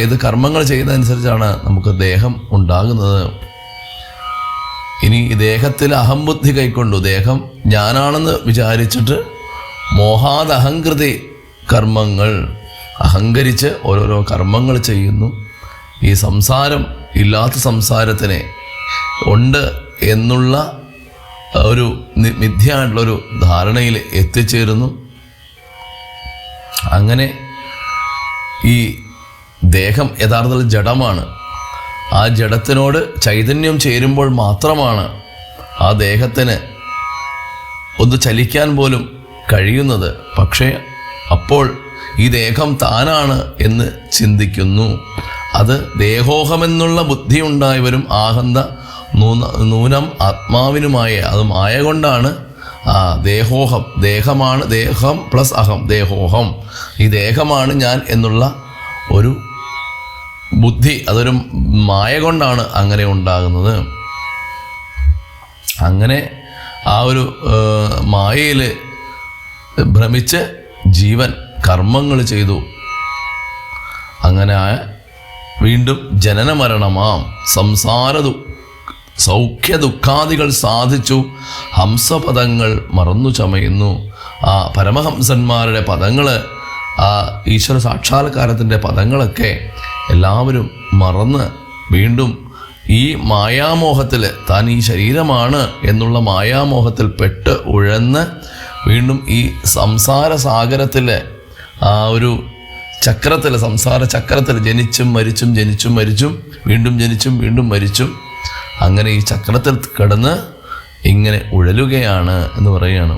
ഏത് കർമ്മങ്ങൾ ചെയ്യുന്നതനുസരിച്ചാണ് നമുക്ക് ദേഹം ഉണ്ടാകുന്നത്. ഇനി ഈ ദേഹത്തിൽ അഹംബുദ്ധി കൈക്കൊണ്ടു, ദേഹം ഞാനാണെന്ന് വിചാരിച്ചിട്ട് മോഹാദഹങ്കൃതി കർമ്മങ്ങൾ, അഹങ്കരിച്ച് ഓരോരോ കർമ്മങ്ങൾ ചെയ്യുന്നു. ഈ സംസാരം ഇല്ലാത്ത സംസാരത്തിനെ ഉണ്ട് എന്നുള്ള ഒരു മിഥ്യയായിട്ടുള്ളൊരു ധാരണയിൽ എത്തിച്ചേരുന്നു. അങ്ങനെ ഈ ദേഹം യഥാർത്ഥത്തിൽ ജഡമാണ്. ആ ജഡത്തിനോട് ചൈതന്യം ചേരുമ്പോൾ മാത്രമാണ് ആ ദേഹത്തിന് ഒന്ന് ചലിക്കാൻ പോലും കഴിയുന്നത്. പക്ഷേ അപ്പോൾ ഈ ദേഹം താനാണ് എന്ന് ചിന്തിക്കുന്നു. അത് ദേഹോഹമെന്നുള്ള ബുദ്ധി ഉണ്ടായവരും ആഹന്ത നൂനം ആത്മാവിനുമായ, അത് മായ കൊണ്ടാണ് ദേഹോഹം, ദേഹമാണ്, ദേഹം പ്ലസ് അഹം, ദേഹോഹം, ഈ ദേഹമാണ് ഞാൻ എന്നുള്ള ഒരു ബുദ്ധി, അതൊരു മായ കൊണ്ടാണ് അങ്ങനെ ഉണ്ടാകുന്നത്. അങ്ങനെ ആ ഒരു മായയിൽ ഭ്രമിച്ച് ജീവൻ കർമ്മങ്ങൾ ചെയ്തു. അങ്ങനെ വീണ്ടും ജനനമരണമാം സൗഖ്യ ദുഃഖാദികൾ സാധിച്ചു ഹംസപദങ്ങൾ മറന്നു ചമയുന്നു. ആ പരമഹംസന്മാരുടെ പദങ്ങൾ, ആ ഈശ്വര സാക്ഷാത്കാരത്തിൻ്റെ പദങ്ങളൊക്കെ എല്ലാവരും മറന്ന് വീണ്ടും ഈ മായാമോഹത്തിൽ, താൻ ഈ ശരീരമാണ് എന്നുള്ള മായാമോഹത്തിൽ പെട്ട് ഉഴന്ന് വീണ്ടും ഈ സംസാര സാഗരത്തിൽ, ആ ഒരു ചക്രത്തിൽ, സംസാര ചക്രത്തിൽ ജനിച്ചും മരിച്ചും ജനിച്ചും മരിച്ചും വീണ്ടും ജനിച്ചും വീണ്ടും മരിച്ചും, അങ്ങനെ ഈ ചക്രത്തിൽ കിടന്ന് ഇങ്ങനെ ഉഴലുകയാണ് എന്ന് പറയുകയാണ്.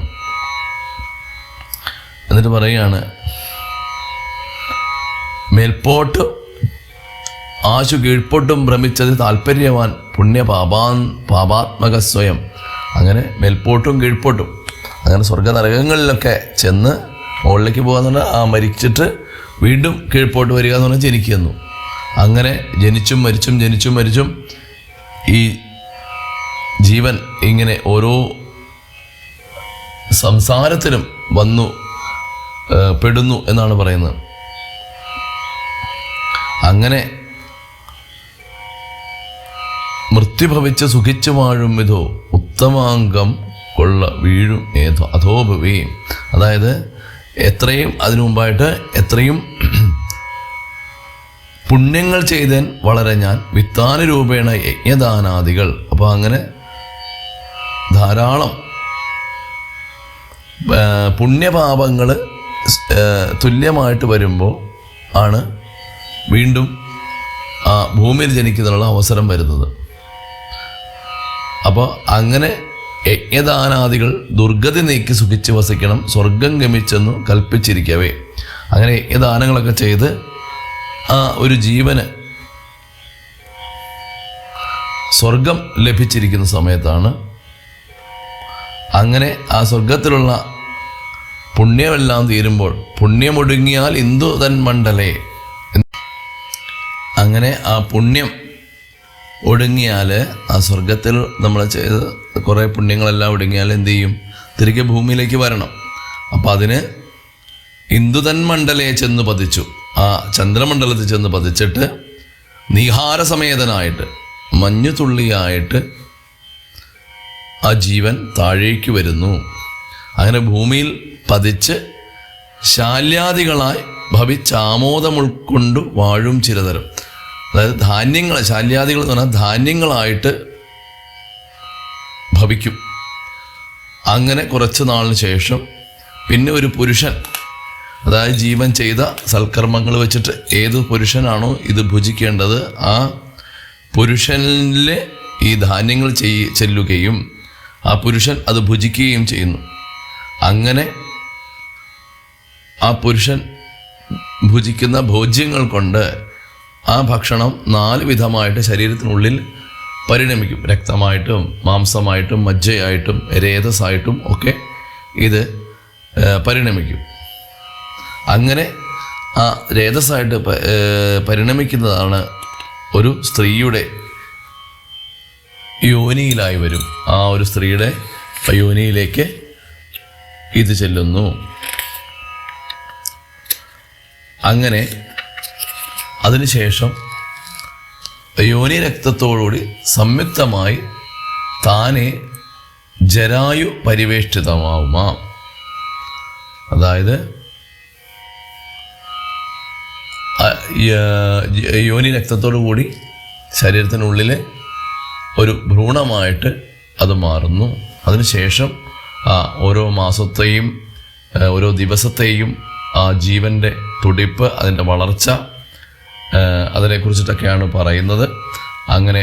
എന്നിട്ട് പറയുകയാണ്, മേൽപോട്ട് ആശു കീഴ്പോട്ടും ഭ്രമിച്ചത് താല്പര്യവാൻ പാപാത്മക സ്വയം. അങ്ങനെ മേൽപോട്ടും കീഴ്പോട്ടും, അങ്ങനെ സ്വർഗനരകങ്ങളിലൊക്കെ ചെന്ന് മുകളിലേക്ക് പോകാന്ന് പറഞ്ഞാൽ ആ മരിച്ചിട്ട് വീണ്ടും കീഴ്പോട്ട് വരിക എന്ന് പറഞ്ഞാൽ ജനിക്കുന്നു. അങ്ങനെ ജനിച്ചും മരിച്ചും ജനിച്ചും മരിച്ചും ഈ ജീവൻ ഇങ്ങനെ ഓരോ സംസാരത്തിലും പെടുന്നു എന്നാണ് പറയുന്നത്. അങ്ങനെ മൃത്യുഭവിച്ച് സുഖിച്ചു വാഴും വിധോ ഉത്തമാംഗം കൊള്ള വീഴും അധോഭവി. അതായത് എത്രയും അതിനു മുമ്പായിട്ട് എത്രയും പുണ്യങ്ങൾ ചെയ്തേൻ വളരെ ഞാൻ വിത്താന രൂപേണ യജ്ഞദാനാദികൾ. അപ്പോൾ അങ്ങനെ ധാരാളം പുണ്യപാപങ്ങൾ തുല്യമായിട്ട് വരുമ്പോൾ ആണ് വീണ്ടും ആ ഭൂമിയിൽ ജനിക്കുന്നതിനുള്ള അവസരം വരുന്നത്. അപ്പോൾ അങ്ങനെ യജ്ഞദാനാദികൾ ദുർഗതി നീക്കി സുഖിച്ച് വസിക്കണം, സ്വർഗം ഗമിച്ചെന്നു കൽപ്പിച്ചിരിക്കവേ. അങ്ങനെ യജ്ഞദാനങ്ങളൊക്കെ ചെയ്ത് ആ ഒരു ജീവന് സ്വർഗം ലഭിച്ചിരിക്കുന്ന സമയത്താണ് അങ്ങനെ ആ സ്വർഗത്തിലുള്ള പുണ്യമെല്ലാം തീരുമ്പോൾ പുണ്യമൊടുങ്ങിയാൽ ഇന്ദു തന്മണ്ഡലേ, അങ്ങനെ ആ പുണ്യം ഒടുങ്ങിയാൽ ആ സ്വർഗത്തിൽ നമ്മൾ ചെയ്ത് കുറേ പുണ്യങ്ങളെല്ലാം ഒടുങ്ങിയാൽ എന്തു ചെയ്യും? തിരികെ ഭൂമിയിലേക്ക് വരണം. അപ്പം അതിന് ഇന്ദുതന്മണ്ഡലയെ ചെന്ന് പതിച്ചു, ആ ചന്ദ്രമണ്ഡലത്തിൽ ചെന്ന് പതിച്ചിട്ട് നീഹാരസമേതനായിട്ട് മഞ്ഞുതുള്ളിയായിട്ട് ആ ജീവൻ താഴേക്ക് വരുന്നു. അങ്ങനെ ഭൂമിയിൽ പതിച്ച് ശാല്യാദികളായി ഭവിച്ചാമോദം ഉൾക്കൊണ്ടു വാഴും ചിരതരം. അതായത് ധാന്യങ്ങൾ, ശാല്യാദികൾ എന്ന് പറഞ്ഞാൽ ധാന്യങ്ങളായിട്ട് ഭവിക്കും. അങ്ങനെ കുറച്ച് നാളിന് ശേഷം പിന്നെ ഒരു പുരുഷൻ, അതായത് ജീവൻ ചെയ്ത സൽക്കർമ്മങ്ങൾ വെച്ചിട്ട് ഏത് പുരുഷനാണോ ഇത് ഭുജിക്കേണ്ടത് ആ പുരുഷനിൽ ഈ ധാന്യങ്ങൾ ചെല്ലുകയും ആ പുരുഷൻ അത് ഭുജിക്കുകയും ചെയ്യുന്നു. അങ്ങനെ ആ പുരുഷൻ ഭുജിക്കുന്ന ഭോജ്യങ്ങൾ കൊണ്ട് ആ ഭക്ഷണം 4 വിധമായിട്ട് ശരീരത്തിനുള്ളിൽ പരിണമിക്കും. രക്തമായിട്ടും മാംസമായിട്ടും മജ്ജയായിട്ടും രേതസ്സായിട്ടും ഒക്കെ ഇത് പരിണമിക്കും. അങ്ങനെ ആ രേതസ്സായിട്ട് പരിണമിക്കുന്നതാണ് ഒരു സ്ത്രീയുടെ യോനിയിലായി വരും. ആ ഒരു സ്ത്രീയുടെ യോനിയിലേക്ക് ഇത് ചെല്ലുന്നു. അങ്ങനെ അതിനുശേഷം യോനി രക്തത്തോടുകൂടി സംയുക്തമായി താനെ ജരായു പരിവേഷ്ടിതമാവുമാ. അതായത് യോനി രക്തത്തോടു കൂടി ശരീരത്തിനുള്ളിൽ ഒരു ഭ്രൂണമായിട്ട് അത് മാറുന്നു. അതിനുശേഷം ഓരോ മാസത്തെയും ഓരോ ദിവസത്തെയും ആ ജീവൻ്റെ തുടിപ്പ്, അതിൻ്റെ വളർച്ച, അതിനെക്കുറിച്ചിട്ടൊക്കെയാണ് പറയുന്നത്. അങ്ങനെ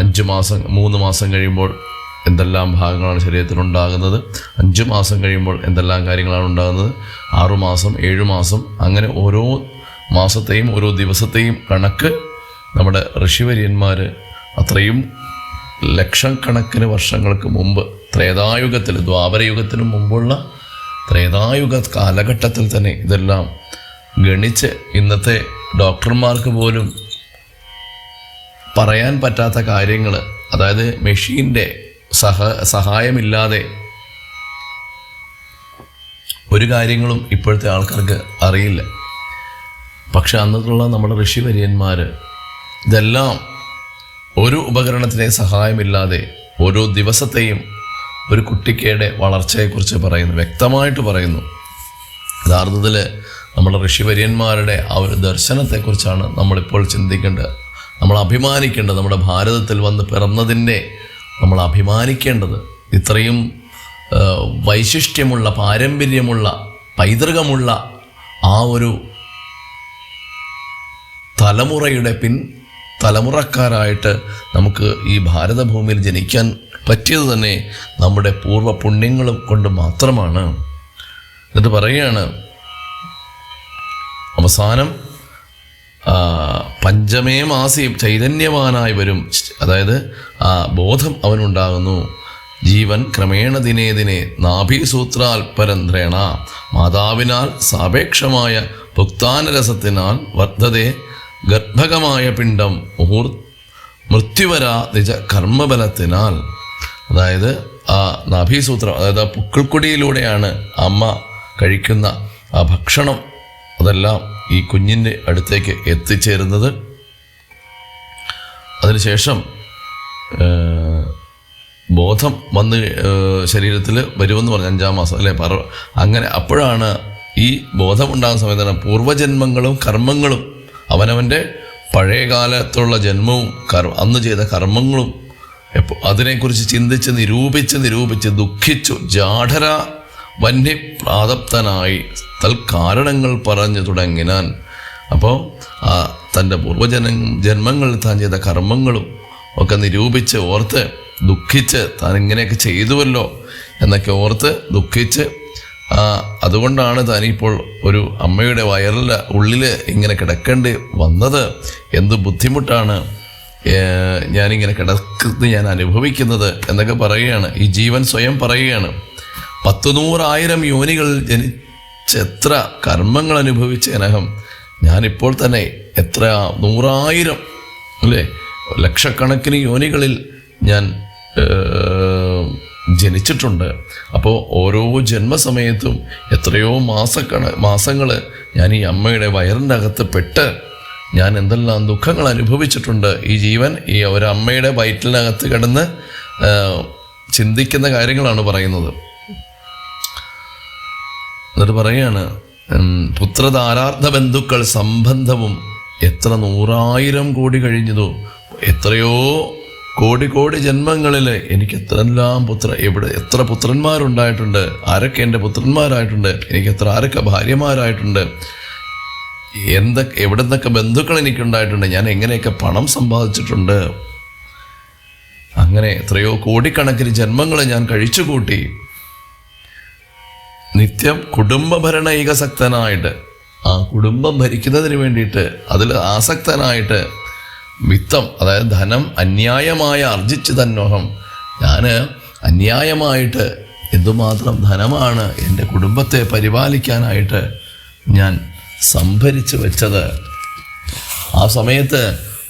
5 മാസം 3 മാസം കഴിയുമ്പോൾ എന്തെല്ലാം ഭാഗങ്ങളാണ് ശരീരത്തിലുണ്ടാകുന്നത്, 5 മാസം കഴിയുമ്പോൾ എന്തെല്ലാം കാര്യങ്ങളാണ് ഉണ്ടാകുന്നത്, 6 മാസം 7 മാസം, അങ്ങനെ ഓരോ മാസത്തെയും ഓരോ ദിവസത്തെയും കണക്ക് നമ്മുടെ ഋഷിവര്യന്മാർ അത്രയും ലക്ഷക്കണക്കിന് വർഷങ്ങൾക്ക് മുമ്പ് ത്രേതായുഗത്തിൽ, ദ്വാപരയുഗത്തിന് മുമ്പുള്ള ത്രേതായുഗ കാലഘട്ടത്തിൽ തന്നെ ഇതെല്ലാം ഗണിച്ച് ഇന്നത്തെ ഡോക്ടർമാർക്ക് പോലും പറയാൻ പറ്റാത്ത കാര്യങ്ങൾ, അതായത് മെഷീൻ്റെ സഹായമില്ലാതെ ഒരു കാര്യങ്ങളും ഇപ്പോഴത്തെ ആൾക്കാർക്ക് അറിയില്ല. പക്ഷെ അന്നത്തുള്ള നമ്മുടെ ഋഷിവര്യന്മാർ ഇതെല്ലാം ഒരു ഉപകരണത്തിൻ്റെ സഹായമില്ലാതെ ഓരോ ദിവസത്തെയും ഒരു കുട്ടിക്കയുടെ വളർച്ചയെക്കുറിച്ച് പറയുന്നു, വ്യക്തമായിട്ട് പറയുന്നു. യഥാർത്ഥത്തിൽ നമ്മുടെ ഋഷിവര്യന്മാരുടെ ആ ഒരു ദർശനത്തെക്കുറിച്ചാണ് നമ്മളിപ്പോൾ ചിന്തിക്കേണ്ടത്, നമ്മൾ അഭിമാനിക്കേണ്ടത്. നമ്മുടെ ഭാരതത്തിൽ വന്ന് പിറന്നതിൻ്റെ നമ്മൾ അഭിമാനിക്കേണ്ടത്. ഇത്രയും വൈശിഷ്ട്യമുള്ള, പാരമ്പര്യമുള്ള, പൈതൃകമുള്ള ആ ഒരു തലമുറയുടെ തലമുറക്കാരായിട്ട് നമുക്ക് ഈ ഭാരതഭൂമിയിൽ ജനിക്കാൻ പറ്റിയത് തന്നെ നമ്മുടെ പൂർവ്വ പുണ്യങ്ങളും കൊണ്ട് മാത്രമാണ്. എന്നിട്ട് പറയുകയാണ് അവസാനം പഞ്ചമേ മാസി ചൈതന്യവാനായി വരും. അതായത് ആ ബോധം അവനുണ്ടാകുന്നു. ജീവൻ ക്രമേണ ദിനേ ദിനേ നാഭീസൂത്രാൽപരന്ത്രേണ മാതാവിനാൽ സാപേക്ഷമായ ഭുക്താനരസത്തിനാൽ വർദ്ധതേ ഗർഭകമായ പിണ്ഡം മൃത്യുവരാ നിജ കർമ്മബലത്തിനാൽ. അതായത് ആ നാഭീസൂത്രം, അതായത് ആ പുക്കിൾക്കൊടിയിലൂടെയാണ് അമ്മ കഴിക്കുന്ന ആ ഭക്ഷണം, അതെല്ലാം ഈ കുഞ്ഞിൻ്റെ അടുത്തേക്ക് എത്തിച്ചേരുന്നത്. അതിനുശേഷം ബോധം വന്ന് ശരീരത്തിൽ വരുമെന്ന് പറഞ്ഞു 5-ാം മാസം അല്ലേ അങ്ങനെ. അപ്പോഴാണ് ഈ ബോധമുണ്ടാകുന്ന സമയത്താണ് പൂർവ്വജന്മങ്ങളും കർമ്മങ്ങളും, അവനവൻ്റെ പഴയ കാലത്തുള്ള ജന്മവും അന്ന് ചെയ്ത കർമ്മങ്ങളും അതിനെക്കുറിച്ച് ചിന്തിച്ച് നിരൂപിച്ച് ദുഃഖിച്ചു. ജാഠര വന്യപ്രാതപ്തനായി തൽക്കാരണങ്ങൾ പറഞ്ഞു തുടങ്ങിനാൻ. അപ്പോൾ തൻ്റെ ജന്മങ്ങളിൽ താൻ ചെയ്ത കർമ്മങ്ങളും ഒക്കെ നിരൂപിച്ച് ഓർത്ത് ദുഃഖിച്ച് താൻ ഇങ്ങനെയൊക്കെ ചെയ്തുവല്ലോ എന്നൊക്കെ ഓർത്ത് ദുഃഖിച്ച്, അതുകൊണ്ടാണ് താനിപ്പോൾ ഒരു അമ്മയുടെ വയറിൻ്റെ ഉള്ളിൽ ഇങ്ങനെ കിടക്കേണ്ടി വന്നത്. എന്ത് ബുദ്ധിമുട്ടാണ് ഞാനിങ്ങനെ കിടക്കുന്നത് ഞാൻ അനുഭവിക്കുന്നത് എന്നൊക്കെ പറയുകയാണ്. ഈ ജീവൻ സ്വയം പറയുകയാണ്. 100,000 യോനികൾ ജനിച്ച് എത്ര കർമ്മങ്ങൾ അനുഭവിച്ച അനഹം ഞാനിപ്പോൾ തന്നെ എത്ര 100,000 അല്ലേ, ലക്ഷക്കണക്കിന് യോനികളിൽ ഞാൻ ജനിച്ചിട്ടുണ്ട്. അപ്പോൾ ഓരോ ജന്മസമയത്തും എത്രയോ മാസങ്ങൾ ഞാൻ ഈ അമ്മയുടെ വയറിൻ്റെ അകത്ത് പെട്ട് ഞാൻ എന്തെല്ലാം ദുഃഖങ്ങൾ അനുഭവിച്ചിട്ടുണ്ട്. ഈ ജീവൻ ഈ ഒരമ്മയുടെ വയറ്റിനകത്ത് കിടന്ന് ചിന്തിക്കുന്ന കാര്യങ്ങളാണ് പറയുന്നത്. എന്നിട്ട് പറയാണ്, പുത്രധാരാർത്ഥ ബന്ധുക്കൾ സംബന്ധവും എത്ര 100,000 കോടി കഴിഞ്ഞതോ, എത്രയോ കോടി ജന്മങ്ങളിൽ എനിക്ക് എത്ര പുത്രന്മാരുണ്ടായിട്ടുണ്ട്, ആരൊക്കെ എൻ്റെ പുത്രന്മാരായിട്ടുണ്ട്, എനിക്ക് ആരൊക്കെ ഭാര്യമാരായിട്ടുണ്ട്, എവിടെ നിന്നൊക്കെ ബന്ധുക്കൾ എനിക്കുണ്ടായിട്ടുണ്ട്, ഞാൻ എങ്ങനെയൊക്കെ പണം സമ്പാദിച്ചിട്ടുണ്ട്, അങ്ങനെ എത്രയോ കോടിക്കണക്കിന് ജന്മങ്ങൾ ഞാൻ കഴിച്ചുകൂട്ടി. നിത്യം കുടുംബഭരണൈകസക്തനായിട്ട്, ആ കുടുംബം ഭരിക്കുന്നതിന് വേണ്ടിയിട്ട് അതിൽ ആസക്തനായിട്ട്, വിത്തം അതായത് ധനം അന്യായമായി ആർജിച്ച് തന്നോഹം, ഞാൻ അന്യായമായിട്ട് എന്തുമാത്രം ധനമാണ് എൻ്റെ കുടുംബത്തെ പരിപാലിക്കാനായിട്ട് ഞാൻ സംഭരിച്ചു വെച്ചത്. ആ സമയത്ത്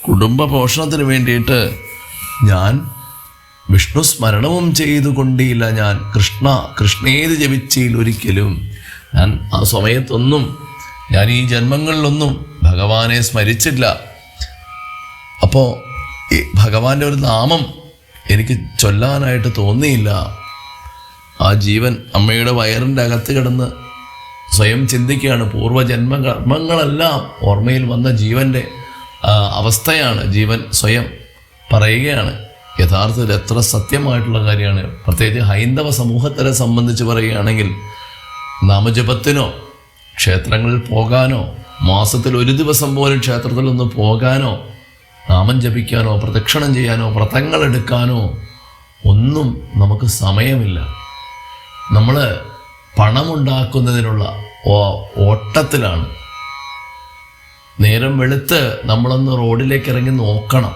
കുടുംബ പോഷണത്തിന് വേണ്ടിയിട്ട് ഞാൻ വിഷ്ണു സ്മരണവും ചെയ്തുകൊണ്ടില്ല. ഞാൻ കൃഷ്ണേത് ജപിച്ചിൽ ഒരിക്കലും ഞാൻ ആ സമയത്തൊന്നും, ഞാൻ ഈ ജന്മങ്ങളിലൊന്നും ഭഗവാനെ സ്മരിച്ചില്ല. അപ്പോൾ ഈ ഭഗവാന്റെ ഒരു നാമം എനിക്ക് ചൊല്ലാനായിട്ട് തോന്നിയില്ല. ആ ജീവൻ അമ്മയുടെ വയറിൻ്റെ അകത്ത് കിടന്ന് സ്വയം ചിന്തിക്കുകയാണ്. പൂർവ്വജന്മ കർമ്മങ്ങളെല്ലാം ഓർമ്മയിൽ വന്ന ജീവൻ്റെ അവസ്ഥയാണ്. ജീവൻ സ്വയം പറയുകയാണ്. യഥാർത്ഥത്തിൽ എത്ര സത്യമായിട്ടുള്ള കാര്യമാണ്. പ്രത്യേകിച്ച് ഹൈന്ദവ സമൂഹത്തിനെ സംബന്ധിച്ച് പറയുകയാണെങ്കിൽ, നാമജപത്തിനോ ക്ഷേത്രങ്ങളിൽ പോകാനോ, മാസത്തിൽ ഒരു ദിവസം പോലും ക്ഷേത്രത്തിലൊന്ന് പോകാനോ, നാമം ജപിക്കാനോ, പ്രദക്ഷിണം ചെയ്യാനോ, വ്രതങ്ങളെടുക്കാനോ ഒന്നും നമുക്ക് സമയമില്ല. നമ്മൾ പണമുണ്ടാക്കുന്നതിനുള്ള ഓട്ടത്തിലാണ്. നേരം വെളുത്ത് നമ്മളൊന്ന് റോഡിലേക്ക് ഇറങ്ങി നോക്കണം.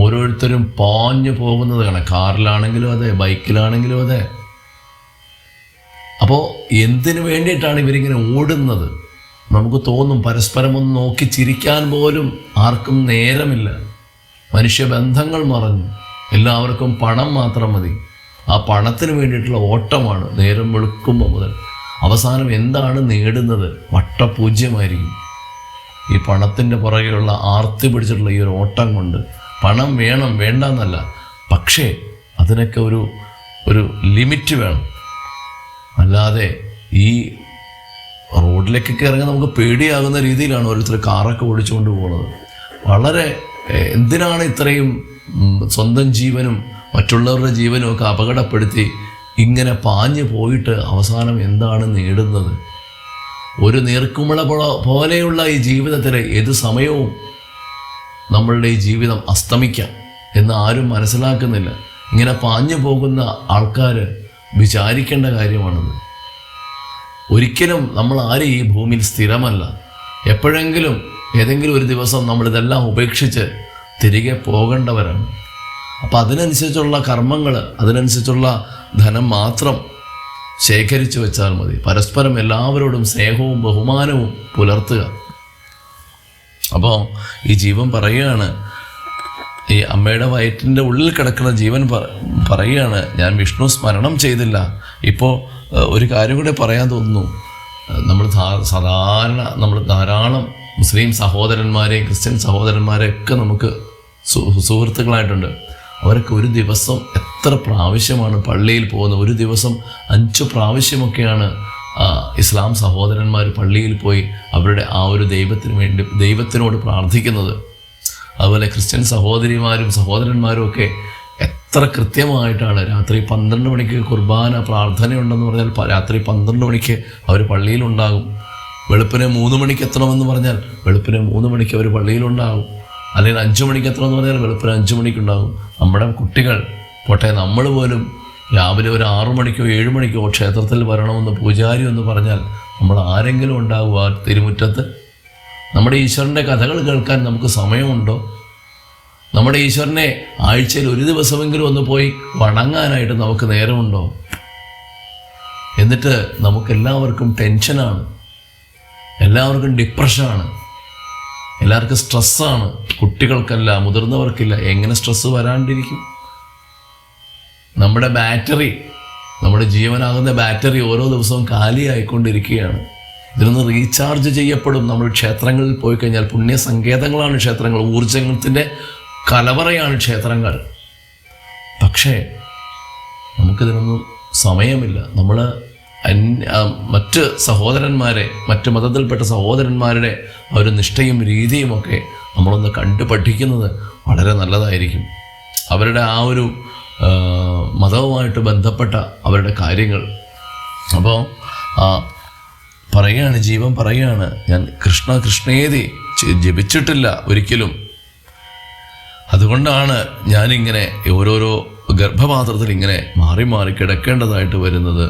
ഓരോരുത്തരും പാഞ്ഞു പോകുന്നത് കാണാം. കാറിലാണെങ്കിലും അതെ, ബൈക്കിലാണെങ്കിലും അതെ. അപ്പോൾ എന്തിനു വേണ്ടിയിട്ടാണ് ഇവരിങ്ങനെ ഓടുന്നത്? നമുക്ക് തോന്നും പരസ്പരം ഒന്ന് നോക്കി ചിരിക്കാൻ പോലും ആർക്കും നേരമില്ല. മനുഷ്യബന്ധങ്ങൾ മറഞ്ഞു, എല്ലാവർക്കും പണം മാത്രം മതി. ആ പണത്തിന് വേണ്ടിയിട്ടുള്ള ഓട്ടമാണ് നേരം വെളുക്കുമ്പോൾ മുതൽ. അവസാനം എന്താണ് നേടുന്നത്? വട്ടപൂജ്യമായിരിക്കും. ഈ പണത്തിൻ്റെ പുറകെയുള്ള ആർത്തി പിടിച്ചിട്ടുള്ള ഈ ഒരു ഓട്ടം കൊണ്ട്, പണം വേണം വേണ്ടെന്നല്ല, പക്ഷേ അതിനൊക്കെ ഒരു ലിമിറ്റ് വേണം. അല്ലാതെ ഈ റോഡിലേക്കൊക്കെ ഇറങ്ങാൻ നമുക്ക് പേടിയാകുന്ന രീതിയിലാണ് ഓരോരുത്തർ കാറൊക്കെ ഓടിച്ചുകൊണ്ട് പോകുന്നത്. വളരെ എന്തിനാണ് ഇത്രയും സ്വന്തം ജീവനും മറ്റുള്ളവരുടെ ജീവനും ഒക്കെ അപകടപ്പെടുത്തി ഇങ്ങനെ പാഞ്ഞു പോയിട്ട് അവസാനം എന്താണ് നേടുന്നത്? ഒരു നീർക്കുമിള പോലെയുള്ള ഈ ജീവിതത്തിൽ ഏത് സമയവും നമ്മളുടെ ഈ ജീവിതം അസ്തമിക്കാം എന്ന് ആരും മനസ്സിലാക്കുന്നില്ല. ഇങ്ങനെ പാഞ്ഞു പോകുന്ന ആൾക്കാർ വിചാരിക്കേണ്ട കാര്യമാണത്. ഒരിക്കലും നമ്മൾ ആരും ഈ ഭൂമിയിൽ സ്ഥിരമല്ല. എപ്പോഴെങ്കിലും ഏതെങ്കിലും ഒരു ദിവസം നമ്മളിതെല്ലാം ഉപേക്ഷിച്ച് തിരികെ പോകേണ്ടവരാണ്. അപ്പം അതിനനുസരിച്ചുള്ള കർമ്മങ്ങൾ, അതിനനുസരിച്ചുള്ള ധനം മാത്രം ശേഖരിച്ചു വെച്ചാൽ മതി. പരസ്പരം എല്ലാവരോടും സ്നേഹവും ബഹുമാനവും പുലർത്തുക. അപ്പോൾ ഈ ജീവൻ പറയുകയാണ്, ഈ അമ്മയുടെ വയറ്റിൻ്റെ ഉള്ളിൽ കിടക്കുന്ന ജീവൻ പറയുകയാണ്, ഞാൻ വിഷ്ണു സ്മരണം ചെയ്തില്ല. ഇപ്പോൾ ഒരു കാര്യം കൂടെ പറയാൻ തോന്നുന്നു. നമ്മൾ ധാരാളം മുസ്ലിം സഹോദരന്മാരെയും ക്രിസ്ത്യൻ സഹോദരന്മാരെയൊക്കെ നമുക്ക് സുഹൃത്തുക്കളായിട്ടുണ്ട്. അവരൊക്കെ ഒരു ദിവസം എത്ര പ്രാവശ്യമാണ് പള്ളിയിൽ പോകുന്നത്? ഒരു ദിവസം 5 പ്രാവശ്യമൊക്കെയാണ് ഇസ്ലാം സഹോദരന്മാർ പള്ളിയിൽ പോയി അവരുടെ ആ ഒരു ദൈവത്തിനോട് പ്രാർത്ഥിക്കുന്നത്. അതുപോലെ ക്രിസ്ത്യൻ സഹോദരിമാരും സഹോദരന്മാരും ഒക്കെ എത്ര കൃത്യമായിട്ടാണ് രാത്രി 12 മണിക്ക് കുർബാന പ്രാർത്ഥനയുണ്ടെന്ന് പറഞ്ഞാൽ രാത്രി 12 മണിക്ക് അവർ പള്ളിയിലുണ്ടാകും. വെളുപ്പിന് 3 മണിക്ക് എത്തണമെന്ന് പറഞ്ഞാൽ വെളുപ്പിന് 3 മണിക്ക് അവർ പള്ളിയിലുണ്ടാകും. അല്ലെങ്കിൽ 5 മണിക്ക് എത്തണമെന്ന് പറഞ്ഞാൽ വെളുപ്പിന് 5 മണിക്കുണ്ടാകും. നമ്മുടെ കുട്ടികൾ പോട്ടെ, നമ്മൾ പോലും രാവിലെ ഒരു 6 മണിക്കോ 7 മണിക്കോ ക്ഷേത്രത്തിൽ വരണമെന്ന് പൂജാരി എന്ന് പറഞ്ഞാൽ നമ്മൾ ആരെങ്കിലും ഉണ്ടാകും ആ തിരുമുറ്റത്ത്? നമ്മുടെ ഈശ്വരൻ്റെ കഥകൾ കേൾക്കാൻ നമുക്ക് സമയമുണ്ടോ? നമ്മുടെ ഈശ്വരനെ ആഴ്ചയിൽ ഒരു ദിവസമെങ്കിലും ഒന്ന് പോയി വണങ്ങാനായിട്ട് നമുക്ക് നേരമുണ്ടോ? എന്നിട്ട് നമുക്കെല്ലാവർക്കും ടെൻഷനാണ്, എല്ലാവർക്കും ഡിപ്രഷനാണ്, എല്ലാവർക്കും സ്ട്രെസ്സാണ്. കുട്ടികൾക്കല്ല, മുതിർന്നവർക്കില്ല. എങ്ങനെ സ്ട്രെസ്സ് വരാണ്ടിരിക്കും? നമ്മുടെ ബാറ്ററി, നമ്മുടെ ജീവനാകുന്ന ബാറ്ററി ഓരോ ദിവസവും കാലിയായിക്കൊണ്ടിരിക്കുകയാണ്. ഇതിനൊന്ന് റീചാർജ് ചെയ്യപ്പെടും. നമ്മൾ ക്ഷേത്രങ്ങളിൽ പോയി കഴിഞ്ഞാൽ, പുണ്യസങ്കേതങ്ങളാണ് ക്ഷേത്രങ്ങൾ, ഊർജത്തിൻ്റെ കലവറയാണ് ക്ഷേത്രങ്ങൾ. പക്ഷേ നമുക്കിതിനൊന്നും സമയമില്ല. നമ്മൾ മറ്റ് സഹോദരന്മാരെ, മറ്റ് മതത്തിൽപ്പെട്ട സഹോദരന്മാരുടെ ഒരു നിഷ്ഠയും രീതിയുമൊക്കെ നമ്മളൊന്ന് കണ്ടു പഠിക്കുന്നത് വളരെ നല്ലതായിരിക്കും. അവരുടെ ആ ഒരു മതവുമായിട്ട് ബന്ധപ്പെട്ട അവരുടെ കാര്യങ്ങൾ. അപ്പോൾ പറയുകയാണ്, ജീവൻ പറയുകയാണ്, ഞാൻ കൃഷ്ണ കൃഷ്ണേതി ജപിച്ചിട്ടില്ല ഒരിക്കലും. അതുകൊണ്ടാണ് ഞാനിങ്ങനെ ഓരോരോ ഗർഭപാത്രത്തിൽ ഇങ്ങനെ മാറി മാറി കിടക്കേണ്ടതായിട്ട് വരുന്നത്.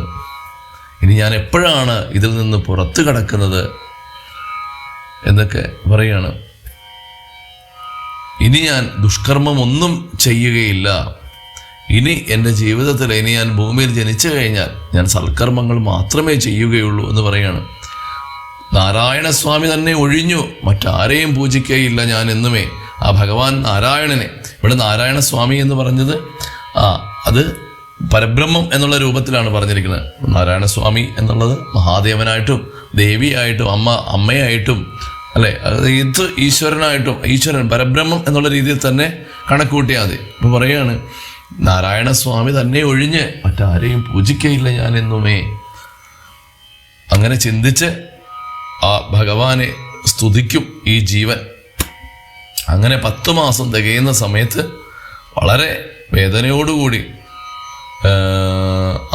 ഇനി ഞാൻ എപ്പോഴാണ് ഇതിൽ നിന്ന് പുറത്ത് കിടക്കുന്നത് എന്നൊക്കെ പറയുകയാണ്. ഇനി ഞാൻ ദുഷ്കർമ്മമൊന്നും ചെയ്യുകയില്ല. ഇനി എൻ്റെ ജീവിതത്തിൽ, ഇനി ഞാൻ ഭൂമിയിൽ ജനിച്ചു കഴിഞ്ഞാൽ ഞാൻ സൽക്കർമ്മങ്ങൾ മാത്രമേ ചെയ്യുകയുള്ളൂ എന്ന് പറയുകയാണ്. നാരായണസ്വാമി തന്നെ ഒഴിഞ്ഞു മറ്റാരെയും പൂജിക്കുകയില്ല ഞാൻ എന്നുമേ. ആ ഭഗവാൻ നാരായണനെ, ഇവിടെ നാരായണസ്വാമി എന്ന് പറഞ്ഞത് അത് പരബ്രഹ്മം എന്നുള്ള രൂപത്തിലാണ് പറഞ്ഞിരിക്കുന്നത്. നാരായണസ്വാമി എന്നുള്ളത് മഹാദേവനായിട്ടും ദേവിയായിട്ടും അമ്മയായിട്ടും അല്ലേ, ഇത് ഈശ്വരനായിട്ടും, ഈശ്വരൻ പരബ്രഹ്മം എന്നുള്ള രീതിയിൽ തന്നെ കണക്കൂട്ടിയാൽ മതി. ഇപ്പോൾ പറയുകയാണ്, നാരായണസ്വാമി തന്നെ ഒഴിഞ്ഞ് മറ്റാരെയും പൂജിക്കയില്ല ഞാൻ എന്നുമേ. അങ്ങനെ ചിന്തിച്ച് ആ ഭഗവാനെ സ്തുതിക്കും ഈ ജീവൻ. അങ്ങനെ 10 മാസം തികയുന്ന സമയത്ത് വളരെ വേദനയോടുകൂടി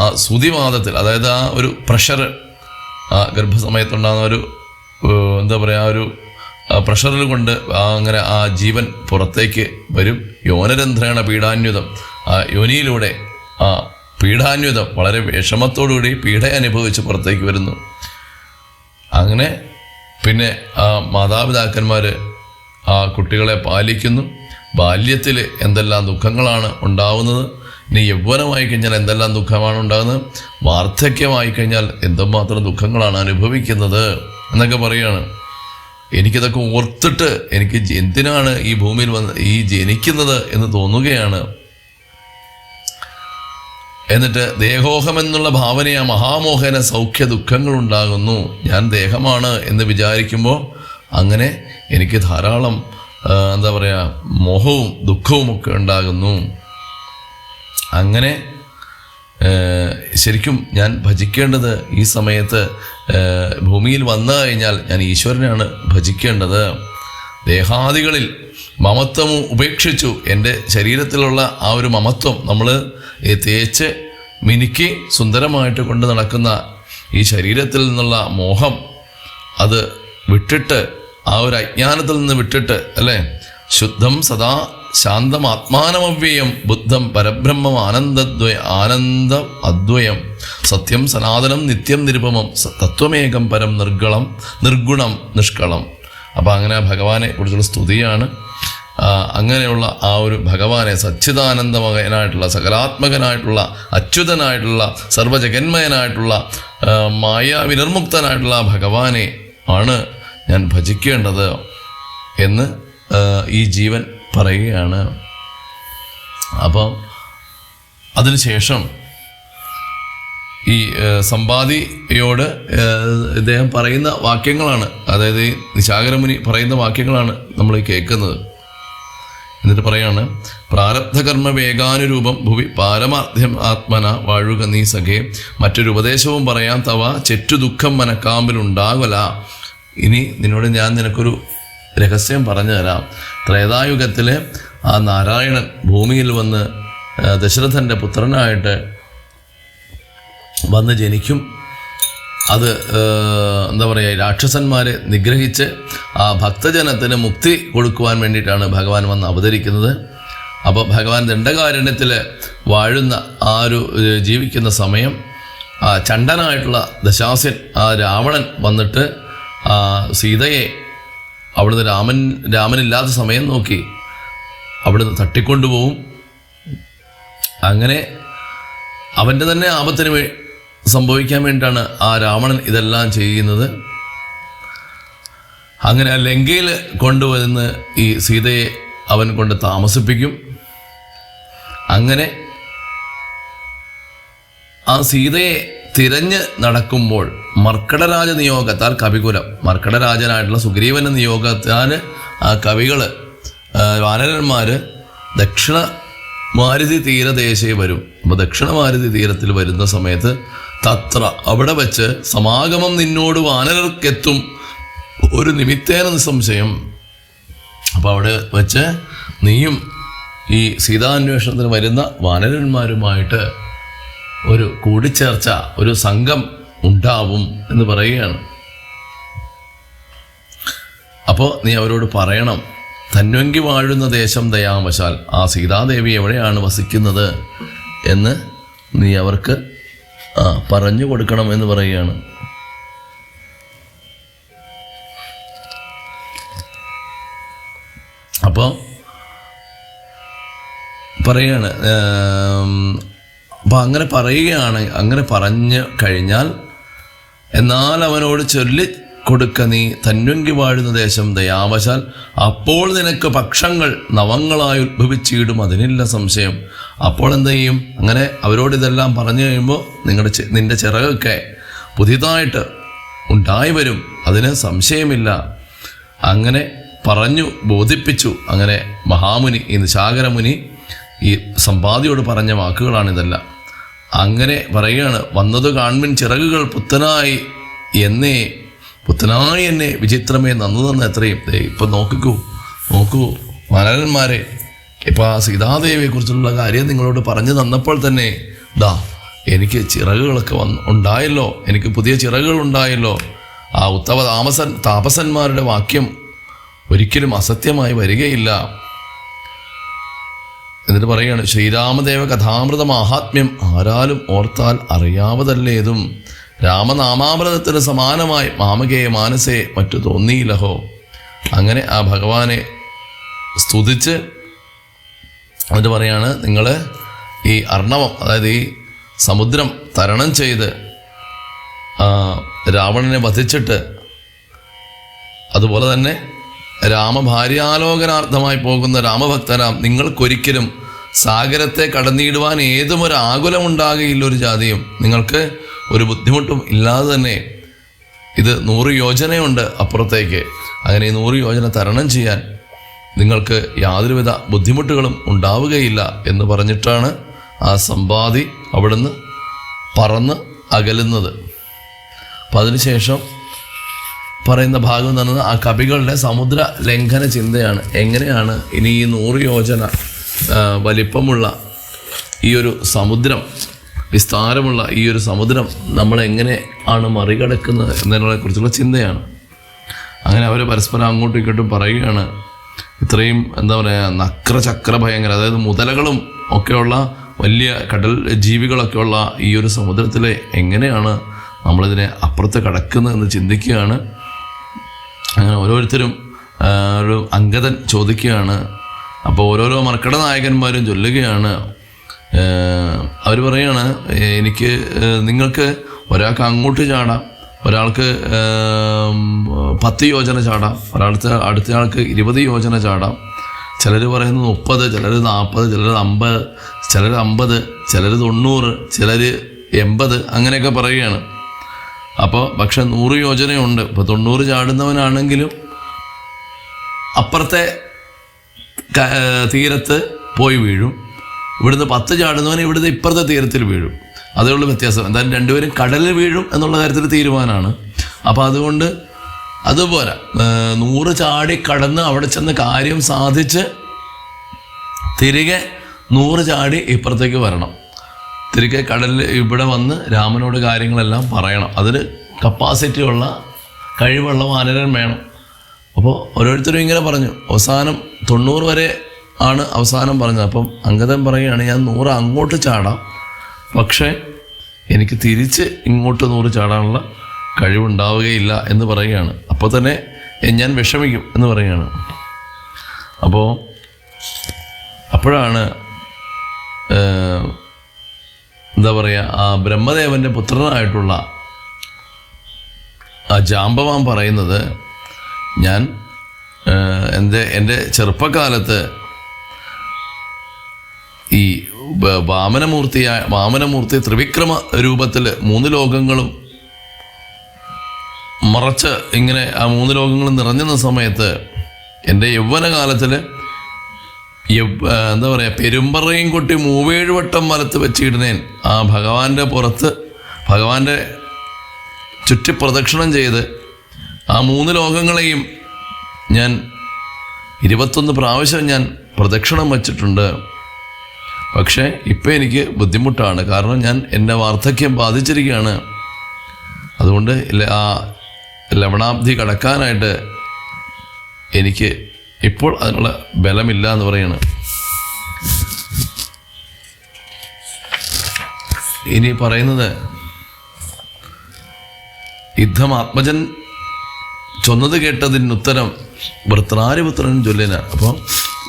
ആ സുതിവാദത്തിൽ, അതായത് ആ ഒരു പ്രഷർ, ആ ഗർഭസമയത്തുണ്ടാകുന്ന ഒരു എന്താ പറയുക, ആ ഒരു പ്രഷറിൽ കൊണ്ട് അങ്ങനെ ആ ജീവൻ പുറത്തേക്ക് വരും. യോനരന്ധ്രേണ പീഡാന്യുതം, ആ യോനിയിലൂടെ ആ പീഡാന്യുതം വളരെ വിഷമത്തോടുകൂടി പീഡ അനുഭവിച്ച് പുറത്തേക്ക് വരുന്നു. അങ്ങനെ പിന്നെ ആ മാതാപിതാക്കന്മാർ ആ കുട്ടികളെ പാലിക്കുന്നു. ബാല്യത്തിൽ എന്തെല്ലാം ദുഃഖങ്ങളാണ് ഉണ്ടാവുന്നത്, ഇനി യൗവനമായി കഴിഞ്ഞാൽ എന്തെല്ലാം ദുഃഖമാണ് ഉണ്ടാകുന്നത്, വാർദ്ധക്യമായി കഴിഞ്ഞാൽ എന്തുമാത്രം ദുഃഖങ്ങളാണ് അനുഭവിക്കുന്നത് എന്നൊക്കെ പറയുകയാണ്. എനിക്കിതൊക്കെ ഓർത്തിട്ട് എനിക്ക് എന്തിനാണ് ഈ ഭൂമിയിൽ ഈ ജനിക്കുന്നത് എന്ന് തോന്നുകയാണ്. എന്നിട്ട് ദേഹോഹം എന്നുള്ള ഭാവനയ മഹാമോഹന സൗഖ്യ ദുഃഖങ്ങൾ ഉണ്ടാകുന്നു. ഞാൻ ദേഹമാണ് എന്ന് വിചാരിക്കുമ്പോൾ അങ്ങനെ എനിക്ക് ധാരാളം എന്താ പറയുക, മോഹവും ദുഃഖവുമൊക്കെ ഉണ്ടാകുന്നു. അങ്ങനെ ശരിക്കും ഞാൻ ഭജിക്കേണ്ടത് ഈ സമയത്ത് ഭൂമിയിൽ വന്നു കഴിഞ്ഞാൽ ഞാൻ ഈശ്വരനെയാണ് ഭജിക്കേണ്ടത്. ദേഹാദികളിൽ മമത്വം ഉപേക്ഷിച്ചു. എൻ്റെ ശരീരത്തിലുള്ള ആ ഒരു മമത്വം നമ്മൾ തേച്ച് മിനുക്കി സുന്ദരമായിട്ട് കൊണ്ട് നടക്കുന്ന ഈ ശരീരത്തിൽ നിന്നുള്ള മോഹം അത് വിട്ടിട്ട്, ആ ഒരു അജ്ഞാനത്തിൽ നിന്ന് വിട്ടിട്ട്, അല്ലേ, ശുദ്ധം സദാ ശാന്തം ആത്മാനമവ്യയം ബുദ്ധം പരബ്രഹ്മം ആനന്ദ അദ്വയം സത്യം സനാതനം നിത്യം നിരുപമം തത്വമേകം പരം നിർഗുണം നിഷ്കളം. അപ്പം അങ്ങനെ ഭഗവാനെ കുറിച്ചുള്ള സ്തുതിയാണ്. അങ്ങനെയുള്ള ആ ഒരു ഭഗവാനെ, സച്ചിദാനന്ദമയനായിട്ടുള്ള, സകലാത്മകനായിട്ടുള്ള, അച്യുതനായിട്ടുള്ള, സർവജഗന്മയനായിട്ടുള്ള, മായാവിനിർമുക്തനായിട്ടുള്ള ഭഗവാനെ ആണ് ഞാൻ ഭജിക്കേണ്ടത് എന്ന് ഈ ജീവൻ പറയുകയാണ്. അപ്പോൾ അതിനുശേഷം ഈ സമ്പാദിയോട് ഇദ്ദേഹം പറയുന്ന വാക്യങ്ങളാണ്, അതായത് നിശാകരമുനി പറയുന്ന വാക്യങ്ങളാണ് നമ്മൾ കേൾക്കുന്നത്. എന്നിട്ട് പറയാണ്, പ്രാരബ്ധകർമ്മ വേഗാനുരൂപം ഭുവി പാരമാർത്ഥ്യം ആത്മന വാഴുക നീ സഖേ. മറ്റൊരു ഉപദേശവും പറയാൻ തവ ചെറ്റു ദുഃഖം മനക്കാമ്പിലുണ്ടാകല. ഇനി ഞാൻ നിനക്കൊരു രഹസ്യം പറഞ്ഞു തരാം. ത്രേതായുഗത്തിൽ ആ നാരായണൻ ഭൂമിയിൽ വന്ന് ദശരഥൻ്റെ പുത്രനായിട്ട് വന്ന് ജനിക്കും. അത് എന്താ പറയുക, രാക്ഷസന്മാരെ നിഗ്രഹിച്ച് ആ ഭക്തജനത്തിന് മുക്തി കൊടുക്കുവാൻ വേണ്ടിയിട്ടാണ് ഭഗവാൻ വന്ന് അവതരിക്കുന്നത്. അപ്പോൾ ഭഗവാൻ ദണ്ഡകാരണ്യത്തിൽ വാഴുന്ന ആ ഒരു ജീവിക്കുന്ന സമയം ആ ചണ്ടനായിട്ടുള്ള ദശാസ്യൻ, ആ രാവണൻ വന്നിട്ട് സീതയെ അവിടുന്ന് രാമനില്ലാത്ത സമയം നോക്കി അവിടുന്ന് തട്ടിക്കൊണ്ടുപോകും. അങ്ങനെ അവൻ്റെ തന്നെ ആപത്തിന് സംഭവിക്കാൻ വേണ്ടിയിട്ടാണ് ആ രാവണൻ ഇതെല്ലാം ചെയ്യുന്നത്. അങ്ങനെ ലങ്കയിൽ കൊണ്ടുവന്ന് ഈ സീതയെ അവൻ കൊണ്ട് താമസിപ്പിക്കും. അങ്ങനെ ആ സീതയെ തിരഞ്ഞ് നടക്കുമ്പോൾ മർക്കടരാജ നിയോഗത്താൽ കവികുലം, മർക്കടരാജനായിട്ടുള്ള സുഗ്രീവന്റെ നിയോഗത്താൽ ആ കവികൾ വാനരന്മാർ ദക്ഷിണ മാരുതി തീരദേശേ വരും. അപ്പോൾ ദക്ഷിണ മാരുതി തീരത്തിൽ വരുന്ന സമയത്ത് തത്ര അവിടെ വെച്ച് സമാഗമം നിന്നോട് വാനരർക്കെത്തും ഒരു നിമിത്തേന നിസ്സംശയം. അപ്പോൾ അവിടെ വെച്ച് നീയും ഈ സീതാന്വേഷണത്തിന് വരുന്ന വാനരന്മാരുമായിട്ട് ഒരു കൂടിച്ചേർച്ച, ഒരു സംഘം ഉണ്ടാവും എന്ന് പറയുകയാണ്. അപ്പോൾ നീ അവരോട് പറയണം, തന്വങ്കി വാഴുന്ന ദേശം ദയാവശാൽ ആ സീതാദേവി എവിടെയാണ് വസിക്കുന്നത് എന്ന് നീ അവർക്ക് പറഞ്ഞു കൊടുക്കണം എന്ന് പറയുകയാണ്. അപ്പോൾ പറയുകയാണ്, അപ്പം അങ്ങനെ പറയുകയാണ്. അങ്ങനെ പറഞ്ഞു കഴിഞ്ഞാൽ എന്നാൽ അവനോട് ചൊല്ലി കൊടുക്ക നീ തന്വങ്കി വാഴുന്ന ദേശം ദയാവശാൽ അപ്പോൾ നിനക്ക് പക്ഷങ്ങൾ നവങ്ങളായി ഉദ്ഭവിച്ചിടും, അതിനില്ല സംശയം. അപ്പോൾ എന്ത് ചെയ്യും? അങ്ങനെ അവരോട് ഇതെല്ലാം പറഞ്ഞു കഴിയുമ്പോൾ നിന്റെ ചിറകൊക്കെ പുതിയതായിട്ട് ഉണ്ടായി വരും, അതിന് സംശയമില്ല. അങ്ങനെ പറഞ്ഞു ബോധിപ്പിച്ചു. അങ്ങനെ മഹാമുനി, ഈ നിശാകരമുനി ഈ സമ്പാദിയോട് പറഞ്ഞ വാക്കുകളാണിതെല്ലാം. അങ്ങനെ പറയുകയാണ്, വന്നത് കാൺമിൻ ചിറകുകൾ പുത്തനായി എന്നെ വിചിത്രമേ നന്നു തന്ന എത്രയും. ഇപ്പം നോക്കൂ വാനരന്മാരെ, ഇപ്പം ആ സീതാദേവിയെക്കുറിച്ചുള്ള കാര്യം നിങ്ങളോട് പറഞ്ഞു തന്നപ്പോൾ തന്നെ എനിക്ക് ചിറകുകളൊക്കെ ഉണ്ടായല്ലോ, എനിക്ക് പുതിയ ചിറകുകൾ ഉണ്ടായല്ലോ. ആ ഉത്തമ താപസന്മാരുടെ വാക്യം ഒരിക്കലും അസത്യമായി വരികയില്ല. എന്നിട്ട് പറയുകയാണ്, ശ്രീരാമദേവ കഥാമൃത മാഹാത്മ്യം ആരാലും ഓർത്താൽ അറിയാവതല്ലേതും, രാമനാമാമൃതത്തിന് സമാനമായി മാമകേ മാനസേ മറ്റു തോന്നിയില്ലഹോ. അങ്ങനെ ആ ഭഗവാനെ സ്തുതിച്ച് എന്നിട്ട് പറയാണ്, നിങ്ങൾ ഈ അർണവം, അതായത് ഈ സമുദ്രം തരണം ചെയ്ത് രാവണനെ വധിച്ചിട്ട് അതുപോലെ തന്നെ രാമഭാര്യാലോകനാർത്ഥമായി പോകുന്ന രാമഭക്തനാം നിങ്ങൾക്കൊരിക്കലും സാഗരത്തെ കടന്നിടുവാൻ ഏതും ഒരു ആകുലമുണ്ടാകുകയില്ല, ഒരു ജാതിയും. നിങ്ങൾക്ക് ഒരു ബുദ്ധിമുട്ടും ഇല്ലാതെ തന്നെ ഇത് 100 യോജനയുണ്ട് അപ്പുറത്തേക്ക്. അങ്ങനെ ഈ 100 യോജന തരണം ചെയ്യാൻ നിങ്ങൾക്ക് യാതൊരുവിധ ബുദ്ധിമുട്ടുകളും ഉണ്ടാവുകയില്ല എന്ന് പറഞ്ഞിട്ടാണ് ആ സമ്പാദി അവിടുന്ന് പറന്ന് അകലുന്നത്. അപ്പം അതിനുശേഷം പറയുന്ന ഭാഗം എന്ന് പറയുന്നത് ആ കവികളുടെ സമുദ്ര ലംഘന ചിന്തയാണ്. എങ്ങനെയാണ് ഇനി ഈ 100 യോജന വലിപ്പമുള്ള ഈ ഒരു സമുദ്രം, വിസ്താരമുള്ള ഈ ഒരു സമുദ്രം നമ്മളെങ്ങനെ ആണ് മറികടക്കുന്നത് എന്നതിനെക്കുറിച്ചുള്ള ചിന്തയാണ്. അങ്ങനെ അവർ പരസ്പരം അങ്ങോട്ടും ഇങ്ങോട്ടും പറയുകയാണ്. ഇത്രയും എന്താ പറയുക, നക്രചക്ര ഭയങ്കര, അതായത് മുതലകളും ഒക്കെയുള്ള വലിയ കടൽ ജീവികളൊക്കെയുള്ള ഈ ഒരു സമുദ്രത്തിൽ എങ്ങനെയാണ് നമ്മളിതിനെ അപ്പുറത്ത് കടക്കുന്നതെന്ന് ചിന്തിക്കുകയാണ്. അങ്ങനെ ഓരോരുത്തരും ഒരു അംഗദൻ ചോദിക്കുകയാണ്. അപ്പോൾ ഓരോരോ മർക്കട നായകന്മാരും ചൊല്ലുകയാണ്. അവർ പറയാണ്, നിങ്ങൾക്ക് ഒരാൾക്ക് അങ്ങോട്ട് ചാടാം, ഒരാൾക്ക് 10 യോജന ചാടാം, അടുത്തയാൾക്ക് 20 യോജന ചാടാം. ചിലർ പറയുന്നത് 30, ചിലർ 40, ചിലർ 50, ചിലർ 50, ചിലർ 90, ചിലർ 80 അങ്ങനെയൊക്കെ പറയുകയാണ്. അപ്പോൾ പക്ഷെ 100 യോജനയുണ്ട്. ഇപ്പോൾ 90 ചാടുന്നവനാണെങ്കിലും അപ്പുറത്തെ തീരത്ത് പോയി വീഴും. ഇവിടുന്ന് 10 ചാടുന്നവൻ ഇവിടുത്തെ ഇപ്പുറത്തെ തീരത്തിൽ വീഴും. അതേ ഉള്ള വ്യത്യാസം. എന്തായാലും രണ്ടുപേരും കടലിൽ വീഴും എന്നുള്ള കാര്യത്തിൽ തീരുമാനമാണ്. അപ്പോൾ അതുകൊണ്ട് അതുപോലെ 100 ചാടി കടന്ന് അവിടെ ചെന്ന് കാര്യം സാധിച്ച് തിരികെ 100 ചാടി ഇപ്പുറത്തേക്ക് വരണം. തിരികെ കടലിൽ ഇവിടെ വന്ന് രാമനോട് കാര്യങ്ങളെല്ലാം പറയണം. അതിന് കപ്പാസിറ്റി ഉള്ള കഴിവുള്ള വാനരൻ വേണം. അപ്പോൾ ഓരോരുത്തരും ഇങ്ങനെ പറഞ്ഞു. അവസാനം 90 വരെ ആണ് അവസാനം പറഞ്ഞത്. അപ്പം അംഗദൻ പറയുകയാണ്, ഞാൻ 100 അങ്ങോട്ട് ചാടാം, പക്ഷേ എനിക്ക് തിരിച്ച് ഇങ്ങോട്ട് 100 ചാടാനുള്ള കഴിവുണ്ടാവുകയില്ല എന്ന് പറയുകയാണ്. അപ്പോൾ തന്നെ ഞാൻ വിഷമിക്കും എന്ന് പറയുകയാണ്. അപ്പോഴാണ് എന്താ പറയുക, ആ ബ്രഹ്മദേവൻ്റെ പുത്രനായിട്ടുള്ള ആ ജാമ്പവാൻ പറയുന്നത്, ഞാൻ എൻ്റെ ചെറുപ്പകാലത്ത് ഈ വാമനമൂർത്തി ത്രിവിക്രമ രൂപത്തിൽ 3 ലോകങ്ങളും മറച്ച് ഇങ്ങനെ ആ 3 ലോകങ്ങളും നിറഞ്ഞുന്ന സമയത്ത് എൻ്റെ യൗവനകാലത്തിൽ എന്താ പറയുക, പെരുമ്പറയും കൊട്ടി 37 വട്ടം വലത്ത് വെച്ചിടുന്നേൻ ആ ഭഗവാന്റെ പുറത്ത് ഭഗവാന്റെ ചുറ്റി പ്രദക്ഷിണം ചെയ്ത് ആ 3 ലോകങ്ങളെയും ഞാൻ 21 പ്രാവശ്യം ഞാൻ പ്രദക്ഷിണം വച്ചിട്ടുണ്ട്. പക്ഷേ ഇപ്പം എനിക്ക് ബുദ്ധിമുട്ടാണ്, കാരണം ഞാൻ എൻ്റെ വാർദ്ധക്യം ബാധിച്ചിരിക്കുകയാണ്. അതുകൊണ്ട് ആ ലവണാബ്ധി കടക്കാനായിട്ട് എനിക്ക് ഇപ്പോൾ അതിനുള്ള ബലമില്ല എന്ന് പറയാണ്. ഇനി പറയുന്നത്, യുദ്ധം ആത്മജൻ ചൊന്നത് കേട്ടതിനുത്തരം വൃത്രാരിപുത്രൻ ചൊല്ലിന. അപ്പം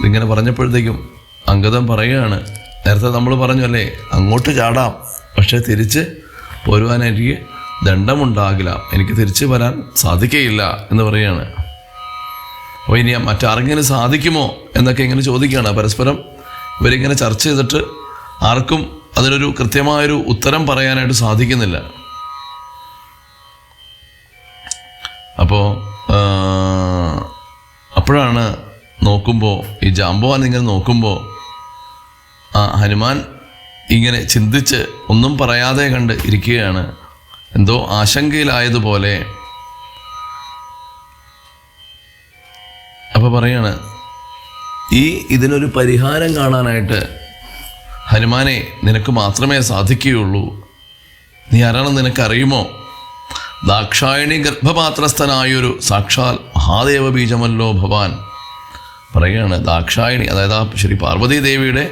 ഇങ്ങനെ പറഞ്ഞപ്പോഴത്തേക്കും അംഗദൻ പറയുകയാണ്, നേരത്തെ നമ്മൾ പറഞ്ഞു അല്ലേ, അങ്ങോട്ട് ചാടാം, പക്ഷെ തിരിച്ച് പോരുവാൻ എനിക്ക് ദണ്ഡമുണ്ടാകില്ല, എനിക്ക് തിരിച്ച് വരാൻ സാധിക്കുകയില്ല എന്ന് പറയുകയാണ്. അപ്പോൾ ഇനി മറ്റാരെങ്കിലും സാധിക്കുമോ എന്നൊക്കെ ഇങ്ങനെ ചോദിക്കുകയാണ്. പരസ്പരം ഇവരിങ്ങനെ ചർച്ച ചെയ്തിട്ട് ആർക്കും അതിനൊരു കൃത്യമായൊരു ഉത്തരം പറയാനായിട്ട് സാധിക്കുന്നില്ല. അപ്പോഴാണ് നോക്കുമ്പോൾ ഈ ജാമ്പവാൻ ഇങ്ങനെ നോക്കുമ്പോൾ ആ ഹനുമാൻ ഇങ്ങനെ ചിന്തിച്ച് ഒന്നും പറയാതെ കണ്ട് ഇരിക്കുകയാണ്. എന്തോ ആശങ്കയിലായതുപോലെ. അപ്പോൾ പറയാണ്, ഇതിനൊരു പരിഹാരം കാണാനായിട്ട് ഹനുമാനെ നിനക്ക് മാത്രമേ സാധിക്കുകയുള്ളൂ. നീ ആരാണെന്ന് നിനക്കറിയുമോ? ദാക്ഷായണി ഗർഭപാത്രസ്ഥനായൊരു സാക്ഷാൽ മഹാദേവ ബീജമല്ലോ ഭവാൻ. പറയുകയാണ്, ദാക്ഷായണി അതായത് ആ ശ്രീ പാർവതി ദേവിയുടെ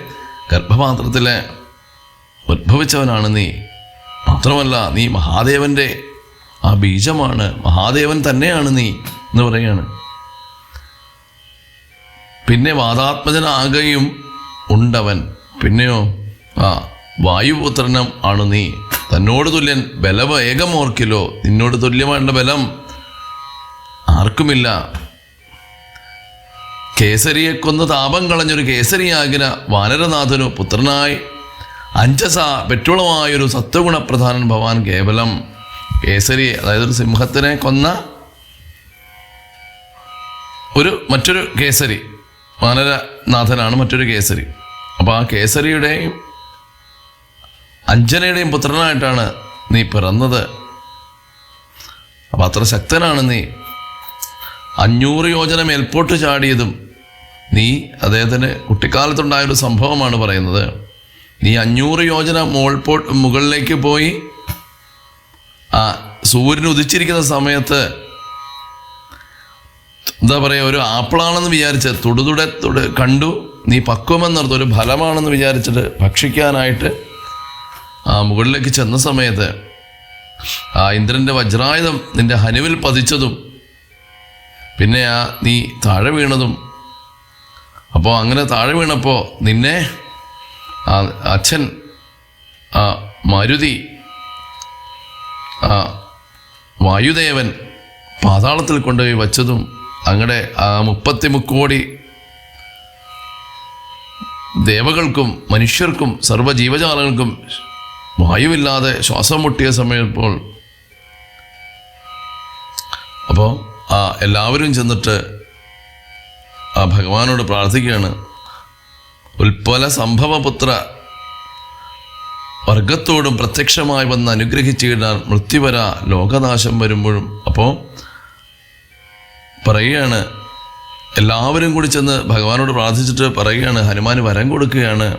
ഗർഭപാത്രത്തിലെ ഉദ്ഭവിച്ചവനാണ് നീ. മാത്രമല്ല നീ മഹാദേവൻ്റെ ആ ബീജമാണ്, മഹാദേവൻ തന്നെയാണ് നീ എന്ന് പറയുകയാണ്. പിന്നെ വാതാത്മജനാകയും ഉണ്ടവൻ. പിന്നെയോ വായുപുത്രനം ആണ് നീ. തന്നോട് തുല്യൻ ബലവേഗം ഓർക്കില്ലോ. നിന്നോട് തുല്യമായിട്ടുള്ള ബലം ആർക്കുമില്ല. കേസരിയെ കൊന്ന് താപം കളഞ്ഞൊരു കേസരിയാകിന വാനരനാഥനു പുത്രനായി അഞ്ജസ പെറ്റുളമായൊരു സത്വഗുണപ്രധാനൻ ഭവാൻ കേവലം. കേസരി അതായത് ഒരു സിംഹത്തിനെ കൊന്ന മറ്റൊരു കേസരി, വാനരനാഥനാണ് മറ്റൊരു കേസരി. അപ്പോൾ ആ കേസരിയുടെയും അഞ്ജനയുടെയും പുത്രനായിട്ടാണ് നീ പിറന്നത്. അപ്പം അത്ര ശക്തനാണ് നീ. 500 യോജന മേൽപോട്ട് ചാടിയതും നീ അദ്ദേഹത്തിന് കുട്ടിക്കാലത്തുണ്ടായൊരു സംഭവമാണ് പറയുന്നത്. നീ 500 യോജന മുകളിലേക്ക് പോയി ആ സൂര്യൻ ഉദിച്ചിരിക്കുന്ന സമയത്ത് എന്താ പറയുക, ഒരു ആപ്പിളാണെന്ന് വിചാരിച്ച് തുടുതുടെ കണ്ടു. നീ പക്വമെന്നർത്ഥം ഒരു ഫലമാണെന്ന് വിചാരിച്ചിട്ട് ഭക്ഷിക്കാനായിട്ട് ആ മുകളിലേക്ക് ചെന്ന സമയത്ത് ആ ഇന്ദ്രൻ്റെ വജ്രായുധം നിന്റെ ഹനുവിൽ പതിച്ചതും പിന്നെ നീ താഴെ വീണതും. അപ്പോൾ അങ്ങനെ താഴെ വീണപ്പോൾ നിന്നെ അച്ഛൻ മാരുതി വായുദേവൻ പാതാളത്തിൽ കൊണ്ടുപോയി വച്ചതും അങ്ങടെ 30 കോടി ദേവകൾക്കും മനുഷ്യർക്കും സർവ്വജീവജാലങ്ങൾക്കും വായുവില്ലാതെ ശ്വാസം മുട്ടിയ സമയപ്പോൾ അപ്പോൾ എല്ലാവരും ചെന്നിട്ട് ആ ഭഗവാനോട് പ്രാർത്ഥിക്കുകയാണ്. ഉൽപ്പല സംഭവപുത്ര വർഗത്തോടും പ്രത്യക്ഷമായി വന്ന് അനുഗ്രഹിച്ചിടാൻ മൃത്യുവര ലോകനാശം വരുമ്പോഴും. അപ്പോൾ പറയുകയാണ്, എല്ലാവരും കൂടി ചെന്ന് ഭഗവാനോട് പ്രാർത്ഥിച്ചിട്ട് പറയുകയാണ്, ഹനുമാന് വരം കൊടുക്കുകയാണ്.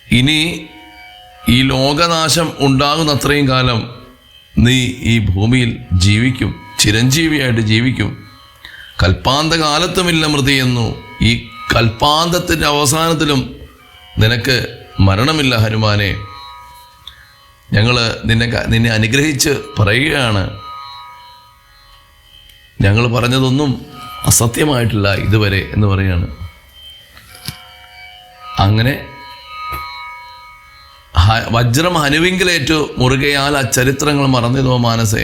ഇനി ഈ ലോകനാശം ഉണ്ടാകുന്നത്രയും കാലം നീ ഈ ഭൂമിയിൽ ജീവിക്കും, ചിരഞ്ജീവിയായിട്ട് ജീവിക്കും. കൽപ്പാന്തകാലത്തുമില്ല മൃതിയെന്നു, ഈ കൽപ്പാന്തത്തിൻ്റെ അവസാനത്തിലും നിനക്ക് മരണമില്ല ഹനുമാനെ. ഞങ്ങൾ നിന്നെ അനുഗ്രഹിച്ച് പറയുകയാണ്, ഞങ്ങൾ പറഞ്ഞതൊന്നും അസത്യമായിട്ടില്ല ഇതുവരെ എന്ന് പറയുകയാണ്. അങ്ങനെ വജ്രം ഹനുവിങ്കിലേറ്റു മുറുകയാൽ ആ ചരിത്രങ്ങൾ മറന്നിതോ മാനസേ.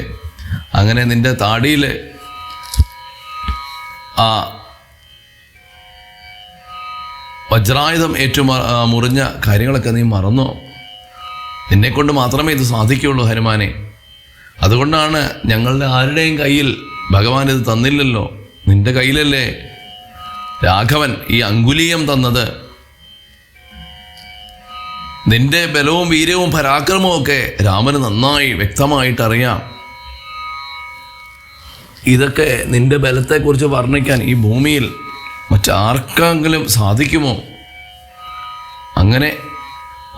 അങ്ങനെ നിന്റെ താടിയിൽ ആ വജ്രായുധം മുറിഞ്ഞ കാര്യങ്ങളൊക്കെ നീ മറന്നോ? നിന്നെക്കൊണ്ട് മാത്രമേ ഇത് സാധിക്കുകയുള്ളൂ ഹനുമാനെ. അതുകൊണ്ടാണ് ഞങ്ങളുടെ ആരുടെയും കയ്യിൽ ഭഗവാൻ ഇത് തന്നില്ലല്ലോ. നിന്റെ കയ്യിലല്ലേ രാഘവൻ ഈ അങ്കുലീയം തന്നത്. നിന്റെ ബലവും വീര്യവും പരാക്രമവും ഒക്കെ രാമന് നന്നായി വ്യക്തമായിട്ടറിയാം. ഇതൊക്കെ നിന്റെ ബലത്തെക്കുറിച്ച് വർണ്ണിക്കാൻ ഈ ഭൂമിയിൽ മറ്റാർക്കെങ്കിലും സാധിക്കുമോ? അങ്ങനെ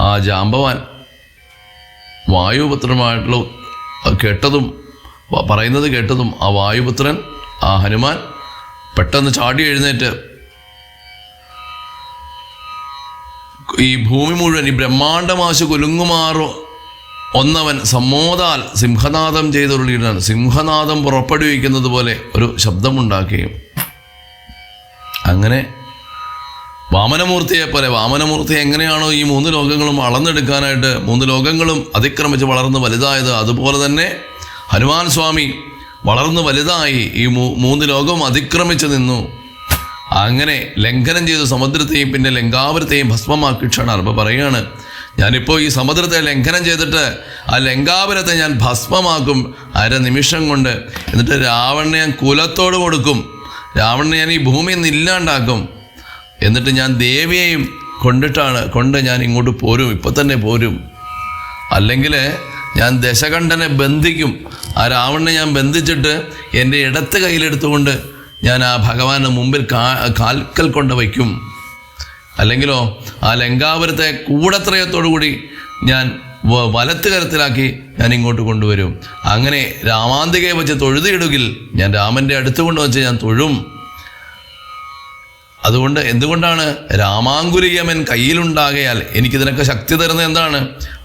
ആ ജാമ്പവാൻ വായുപുത്രനുമായിട്ടുള്ള പറയുന്നത് കേട്ടതും ആ വായുപുത്രൻ, ആ ഹനുമാൻ പെട്ടെന്ന് ചാടി എഴുന്നേറ്റ് ഈ ഭൂമി മുഴുവൻ, ഈ ബ്രഹ്മാണ്ടമാശു കുലുങ്ങുമാറോ ഒന്നവൻ സമ്മോദാൽ സിംഹനാദം ചെയ്തുള്ളിയിട്ടാണ്, സിംഹനാദം പുറപ്പെടുവിക്കുന്നത് പോലെ ഒരു ശബ്ദമുണ്ടാക്കുകയും, അങ്ങനെ വാമനമൂർത്തിയെ പോലെ, വാമനമൂർത്തി എങ്ങനെയാണോ ഈ 3 ലോകങ്ങളും അളന്നെടുക്കാനായിട്ട് 3 ലോകങ്ങളും അതിക്രമിച്ച് വളർന്ന് വലുതായത്, അതുപോലെ തന്നെ ഹനുമാൻ സ്വാമി വളർന്ന് വലുതായി ഈ 3 ലോകവും അതിക്രമിച്ച് നിന്നു. അങ്ങനെ ലംഘനം ചെയ്തു സമുദ്രത്തെയും പിന്നെ ലങ്കാപുരത്തെയും ഭസ്മമാക്കി ക്ഷണാർ. അപ്പോൾ പറയുകയാണ്, ഞാനിപ്പോൾ ഈ സമുദ്രത്തെ ലംഘനം ചെയ്തിട്ട് ആ ലങ്കാപുരത്തെ ഞാൻ ഭസ്മമാക്കും 1/2 നിമിഷം കൊണ്ട്. എന്നിട്ട് രാവണനെ ഞാൻ കുലത്തോട് കൊടുക്കും, രാവണനെ ഞാൻ ഈ ഭൂമിയിൽ നിന്ന് ഇല്ലാണ്ടാക്കും. എന്നിട്ട് ഞാൻ ദേവിയെയും കൊണ്ട് ഞാൻ ഇങ്ങോട്ട് പോരും, ഇപ്പം തന്നെ പോരും. അല്ലെങ്കിൽ ഞാൻ ദശകണ്ഠനെ ബന്ധിക്കും. ആ രാവണനെ ഞാൻ ബന്ധിച്ചിട്ട് എൻ്റെ ഇടത്ത് കയ്യിലെടുത്തുകൊണ്ട് ഞാൻ ആ ഭഗവാന്റെ മുമ്പിൽ കാൽക്കൽ കൊണ്ട് വയ്ക്കും. അല്ലെങ്കിലോ ആ ലങ്കാപുരത്തെ കൂടത്രയത്തോടു കൂടി ഞാൻ വലത്ത് കരത്തിലാക്കി ഞാൻ ഇങ്ങോട്ട് കൊണ്ടുവരും. അങ്ങനെ രാമാന്തികയെ വെച്ച് തൊഴുതിയിടുകിൽ ഞാൻ രാമൻ്റെ അടുത്ത് കൊണ്ടുവച്ച് ഞാൻ തൊഴും. അതുകൊണ്ട് എന്തുകൊണ്ടാണ് രാമാങ്കുലീയമൻ കയ്യിലുണ്ടാകയാൽ എനിക്കിതിനൊക്കെ ശക്തി തരുന്നത് എന്താണ്?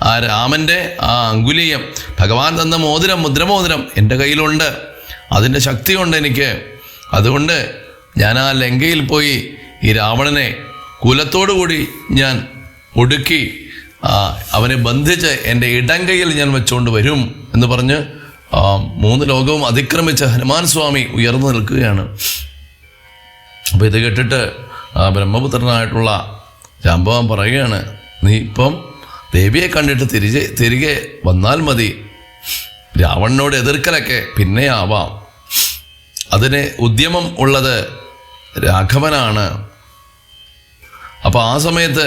ആ രാമൻ്റെ ആ അങ്കുലീയം, ഭഗവാൻ തന്ന മോതിരം, മുദ്രമോതിരം എൻ്റെ കയ്യിലുണ്ട്, അതിൻ്റെ ശക്തിയുണ്ട് എനിക്ക്. അതുകൊണ്ട് ഞാൻ ആ ലങ്കയിൽ പോയി ഈ രാവണനെ കുലത്തോടു കൂടി ഞാൻ ഒടുക്കി അവനെ ബന്ധിച്ച് എൻ്റെ ഇടങ്കയിൽ ഞാൻ വെച്ചുകൊണ്ട് വരും എന്ന് പറഞ്ഞ് 3 ലോകവും അതിക്രമിച്ച് ഹനുമാൻ സ്വാമി ഉയർന്നു നിൽക്കുകയാണ്. അപ്പോൾ ഇത് കേട്ടിട്ട് ബ്രഹ്മപുത്രനായിട്ടുള്ള ജാമ്പവാൻ പറയുകയാണ്, നീ ഇപ്പം ദേവിയെ കണ്ടിട്ട് തിരികെ വന്നാൽ മതി. രാവണനോട് എതിർക്കലൊക്കെ പിന്നെ ആവാം. അതിന് ഉദ്യമം ഉള്ളത് രാഘവനാണ്. അപ്പോൾ ആ സമയത്ത്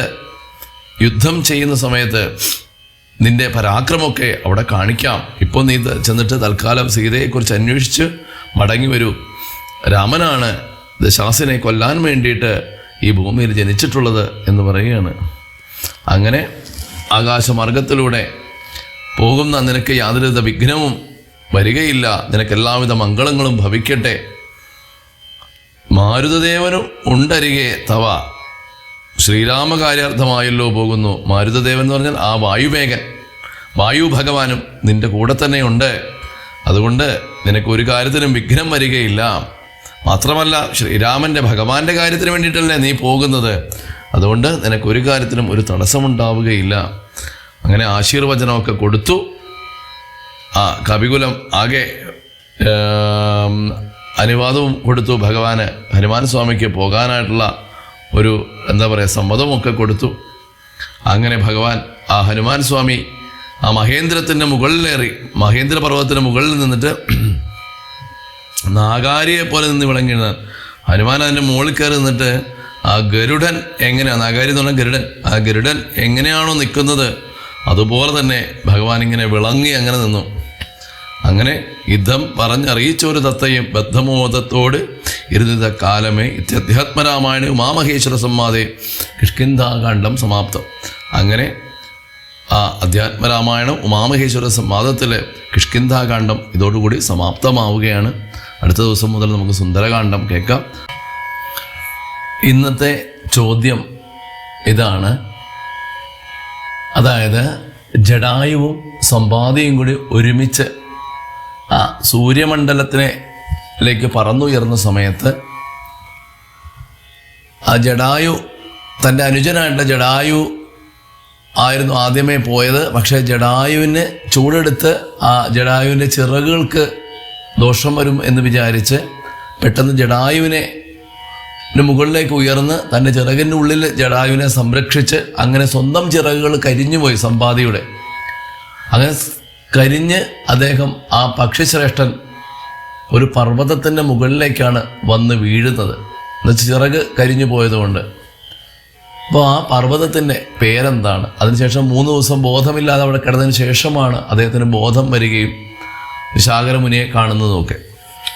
യുദ്ധം ചെയ്യുന്ന സമയത്ത് നിന്റെ പരാക്രമമൊക്കെ അവിടെ കാണിക്കാം. ഇപ്പോൾ നീ ചെന്നിട്ട് തൽക്കാലം സീതയെക്കുറിച്ച് അന്വേഷിച്ച് മടങ്ങി വരൂ. രാമനാണ് ദശാസനെ കൊല്ലാൻ വേണ്ടിയിട്ട് ഈ ഭൂമിയിൽ ജനിച്ചിട്ടുള്ളത് എന്ന് പറയുകയാണ്. അങ്ങനെ ആകാശമാർഗത്തിലൂടെ പോകുന്ന നിനക്ക് യാതൊരുവിധ വിഘ്നവും വരികയില്ല, നിനക്ക് എല്ലാവിധ മംഗളങ്ങളും ഭവിക്കട്ടെ. മാരുതദേവനും ഉണ്ടരികെ തവ, ശ്രീരാമകാര്യാർത്ഥമായല്ലോ പോകുന്നു. മാരുതദേവൻ എന്ന് പറഞ്ഞാൽ ആ വായുവേഗൻ, വായു ഭഗവാനും നിന്റെ കൂടെ തന്നെ ഉണ്ട്. അതുകൊണ്ട് നിനക്കൊരു കാര്യത്തിനും വിഘ്നം വരികയില്ല. മാത്രമല്ല ശ്രീരാമൻ്റെ ഭഗവാന്റെ കാര്യത്തിന് വേണ്ടിയിട്ടല്ലേ നീ പോകുന്നത്. അതുകൊണ്ട് നിനക്കൊരു കാര്യത്തിനും ഒരു തടസ്സമുണ്ടാവുകയില്ല. അങ്ങനെ ആശീർവചനമൊക്കെ കൊടുത്തു. ആ കവികുലം ആകെ അനുവാദവും കൊടുത്തു ഭഗവാന്. ഹനുമാൻ സ്വാമിക്ക് പോകാനായിട്ടുള്ള ഒരു സമ്മതമൊക്കെ കൊടുത്തു. അങ്ങനെ ഭഗവാൻ ആ ഹനുമാൻ സ്വാമി ആ മഹേന്ദ്രത്തിൻ്റെ മുകളിലേറി, മഹേന്ദ്ര പർവ്വതത്തിൻ്റെ മുകളിൽ നിന്നിട്ട് നാഗാരിയെ പോലെ നിന്ന് വിളങ്ങിയിരുന്ന ഹനുമാൻ അതിൻ്റെ മുകളിൽ കയറി നിന്നിട്ട് ആ ഗരുഡൻ എങ്ങനെയാണ്, നാഗാരി എന്ന് പറഞ്ഞാൽ ഗരുഡൻ, ആ ഗരുഡൻ എങ്ങനെയാണോ നിൽക്കുന്നത് അതുപോലെ തന്നെ ഭഗവാൻ ഇങ്ങനെ വിളങ്ങി അങ്ങനെ നിന്നു. അങ്ങനെ യുദ്ധം പറഞ്ഞറിയിച്ച ഒരു തത്തയും ബദ്ധമോദത്തോട് ഇരുന്നിത കാലമേ ഇത്യധ്യാത്മരാമായണ ഉമാമഹേശ്വര സംവാദേ കിഷ്കിന്ധാകാന്ഡം സമാപ്തം. അങ്ങനെ ആ അധ്യാത്മരാമായണം ഉമാമഹേശ്വര സംവാദത്തിലെ കിഷ്കിന്ധാകാന്ഡം ഇതോടുകൂടി സമാപ്തമാവുകയാണ്. അടുത്ത ദിവസം മുതൽ നമുക്ക് സുന്ദരകാന്ഡം കേൾക്കാം. ഇന്നത്തെ ചോദ്യം ഇതാണ്, അതായത് ജടായുവും സമ്പാദിയും കൂടി ഒരുമിച്ച് ആ സൂര്യമണ്ഡലത്തിലേക്ക് പറന്നുയർന്ന സമയത്ത് ആ ജടായു, തൻ്റെ അനുജനായിട്ടുള്ള ജടായു ആയിരുന്നു ആദ്യമേ പോയത്. പക്ഷേ ജടായുവിന് ചൂടെടുത്ത് ആ ജടായുവിൻ്റെ ചിറകുകൾക്ക് ദോഷം വരും എന്ന് വിചാരിച്ച് പെട്ടെന്ന് ജടായുവിനെ മുകളിലേക്ക് ഉയർന്ന് തൻ്റെ ചിറകിൻ്റെ ഉള്ളിൽ ജടായുവിനെ സംരക്ഷിച്ച് അങ്ങനെ സ്വന്തം ചിറകുകൾ കരിഞ്ഞുപോയി സമ്പാദിയുടെ. അങ്ങനെ കരിഞ്ഞ് അദ്ദേഹം, ആ പക്ഷിശ്രേഷ്ഠൻ, ഒരു പർവ്വതത്തിൻ്റെ മുകളിലേക്കാണ് വന്ന് വീഴുന്നത്, എന്നുവെച്ചാൽ ചിറക് കരിഞ്ഞു പോയതുകൊണ്ട്. അപ്പോൾ ആ പർവ്വതത്തിൻ്റെ പേരെന്താണ്? അതിനുശേഷം 3 ദിവസം ബോധമില്ലാതെ അവിടെ കിടന്നതിന് ശേഷമാണ് അദ്ദേഹത്തിന് ബോധം വരികയും ശാകരമുനിയെ കാണുന്നതുമൊക്കെ.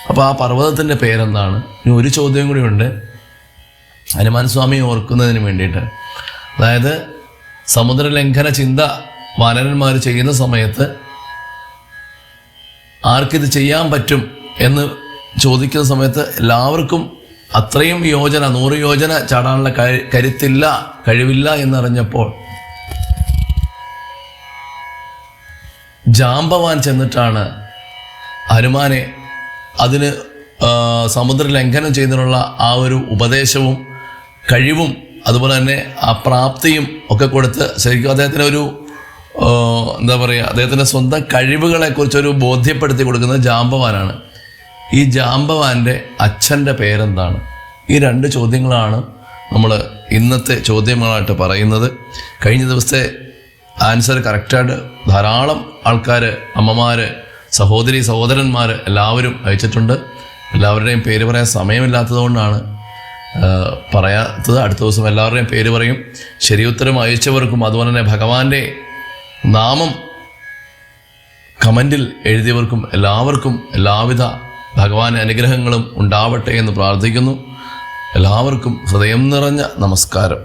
അപ്പോൾ ആ പർവ്വതത്തിൻ്റെ പേരെന്താണ്? ഇനി ഒരു ചോദ്യം കൂടി ഉണ്ട് ഹനുമാൻ സ്വാമിയെ ഓർക്കുന്നതിന് വേണ്ടിയിട്ട്. അതായത് സമുദ്രലംഘന ചിന്ത വാനരന്മാർ ചെയ്യുന്ന സമയത്ത് ആർക്കിത് ചെയ്യാൻ പറ്റും എന്ന് ചോദിക്കുന്ന സമയത്ത് എല്ലാവർക്കും അത്രയും യോജന, 100 യോജന ചാടാനുള്ള കഴിവില്ല എന്നറിഞ്ഞപ്പോൾ ജാംബവാൻ ചെന്നിട്ടാണ് ഹനുമാനെ അതിന് സമുദ്രലംഘനം ചെയ്യുന്നതിനുള്ള ആ ഒരു ഉപദേശവും കഴിവും അതുപോലെ തന്നെ ആ പ്രാപ്തിയും ഒക്കെ കൊടുത്ത് ശരിക്കും അദ്ദേഹത്തിന് ഒരു എന്താ പറയുക, അദ്ദേഹത്തിൻ്റെ സ്വന്തം കഴിവുകളെക്കുറിച്ചൊരു ബോധ്യപ്പെടുത്തി കൊടുക്കുന്നത് ജാംബവാനാണ്. ഈ ജാംബവാൻ്റെ അച്ഛൻ്റെ പേരെന്താണ്? ഈ 2 ചോദ്യങ്ങളാണ് നമ്മൾ ഇന്നത്തെ ചോദ്യങ്ങളായിട്ട് പറയുന്നത്. കഴിഞ്ഞ ദിവസത്തെ ആൻസർ കറക്റ്റായിട്ട് ധാരാളം ആൾക്കാർ, അമ്മമാർ, സഹോദരി സഹോദരന്മാർ എല്ലാവരും അയച്ചിട്ടുണ്ട്. എല്ലാവരുടെയും പേര് പറയാൻ സമയമില്ലാത്തതുകൊണ്ടാണ് പറയാത്തത്. അടുത്ത ദിവസം എല്ലാവരുടെയും പേര് പറയും. ശരിയുത്തരം അയച്ചവർക്കും അതുപോലെ തന്നെ ഭഗവാന്റെ നാമം കമൻറ്റിൽ എഴുതിയവർക്കും എല്ലാവർക്കും എല്ലാവിധ ഭഗവാന്റെ അനുഗ്രഹങ്ങളും ഉണ്ടാവട്ടെ എന്ന് പ്രാർത്ഥിക്കുന്നു. എല്ലാവർക്കും ഹൃദയം നിറഞ്ഞ നമസ്കാരം.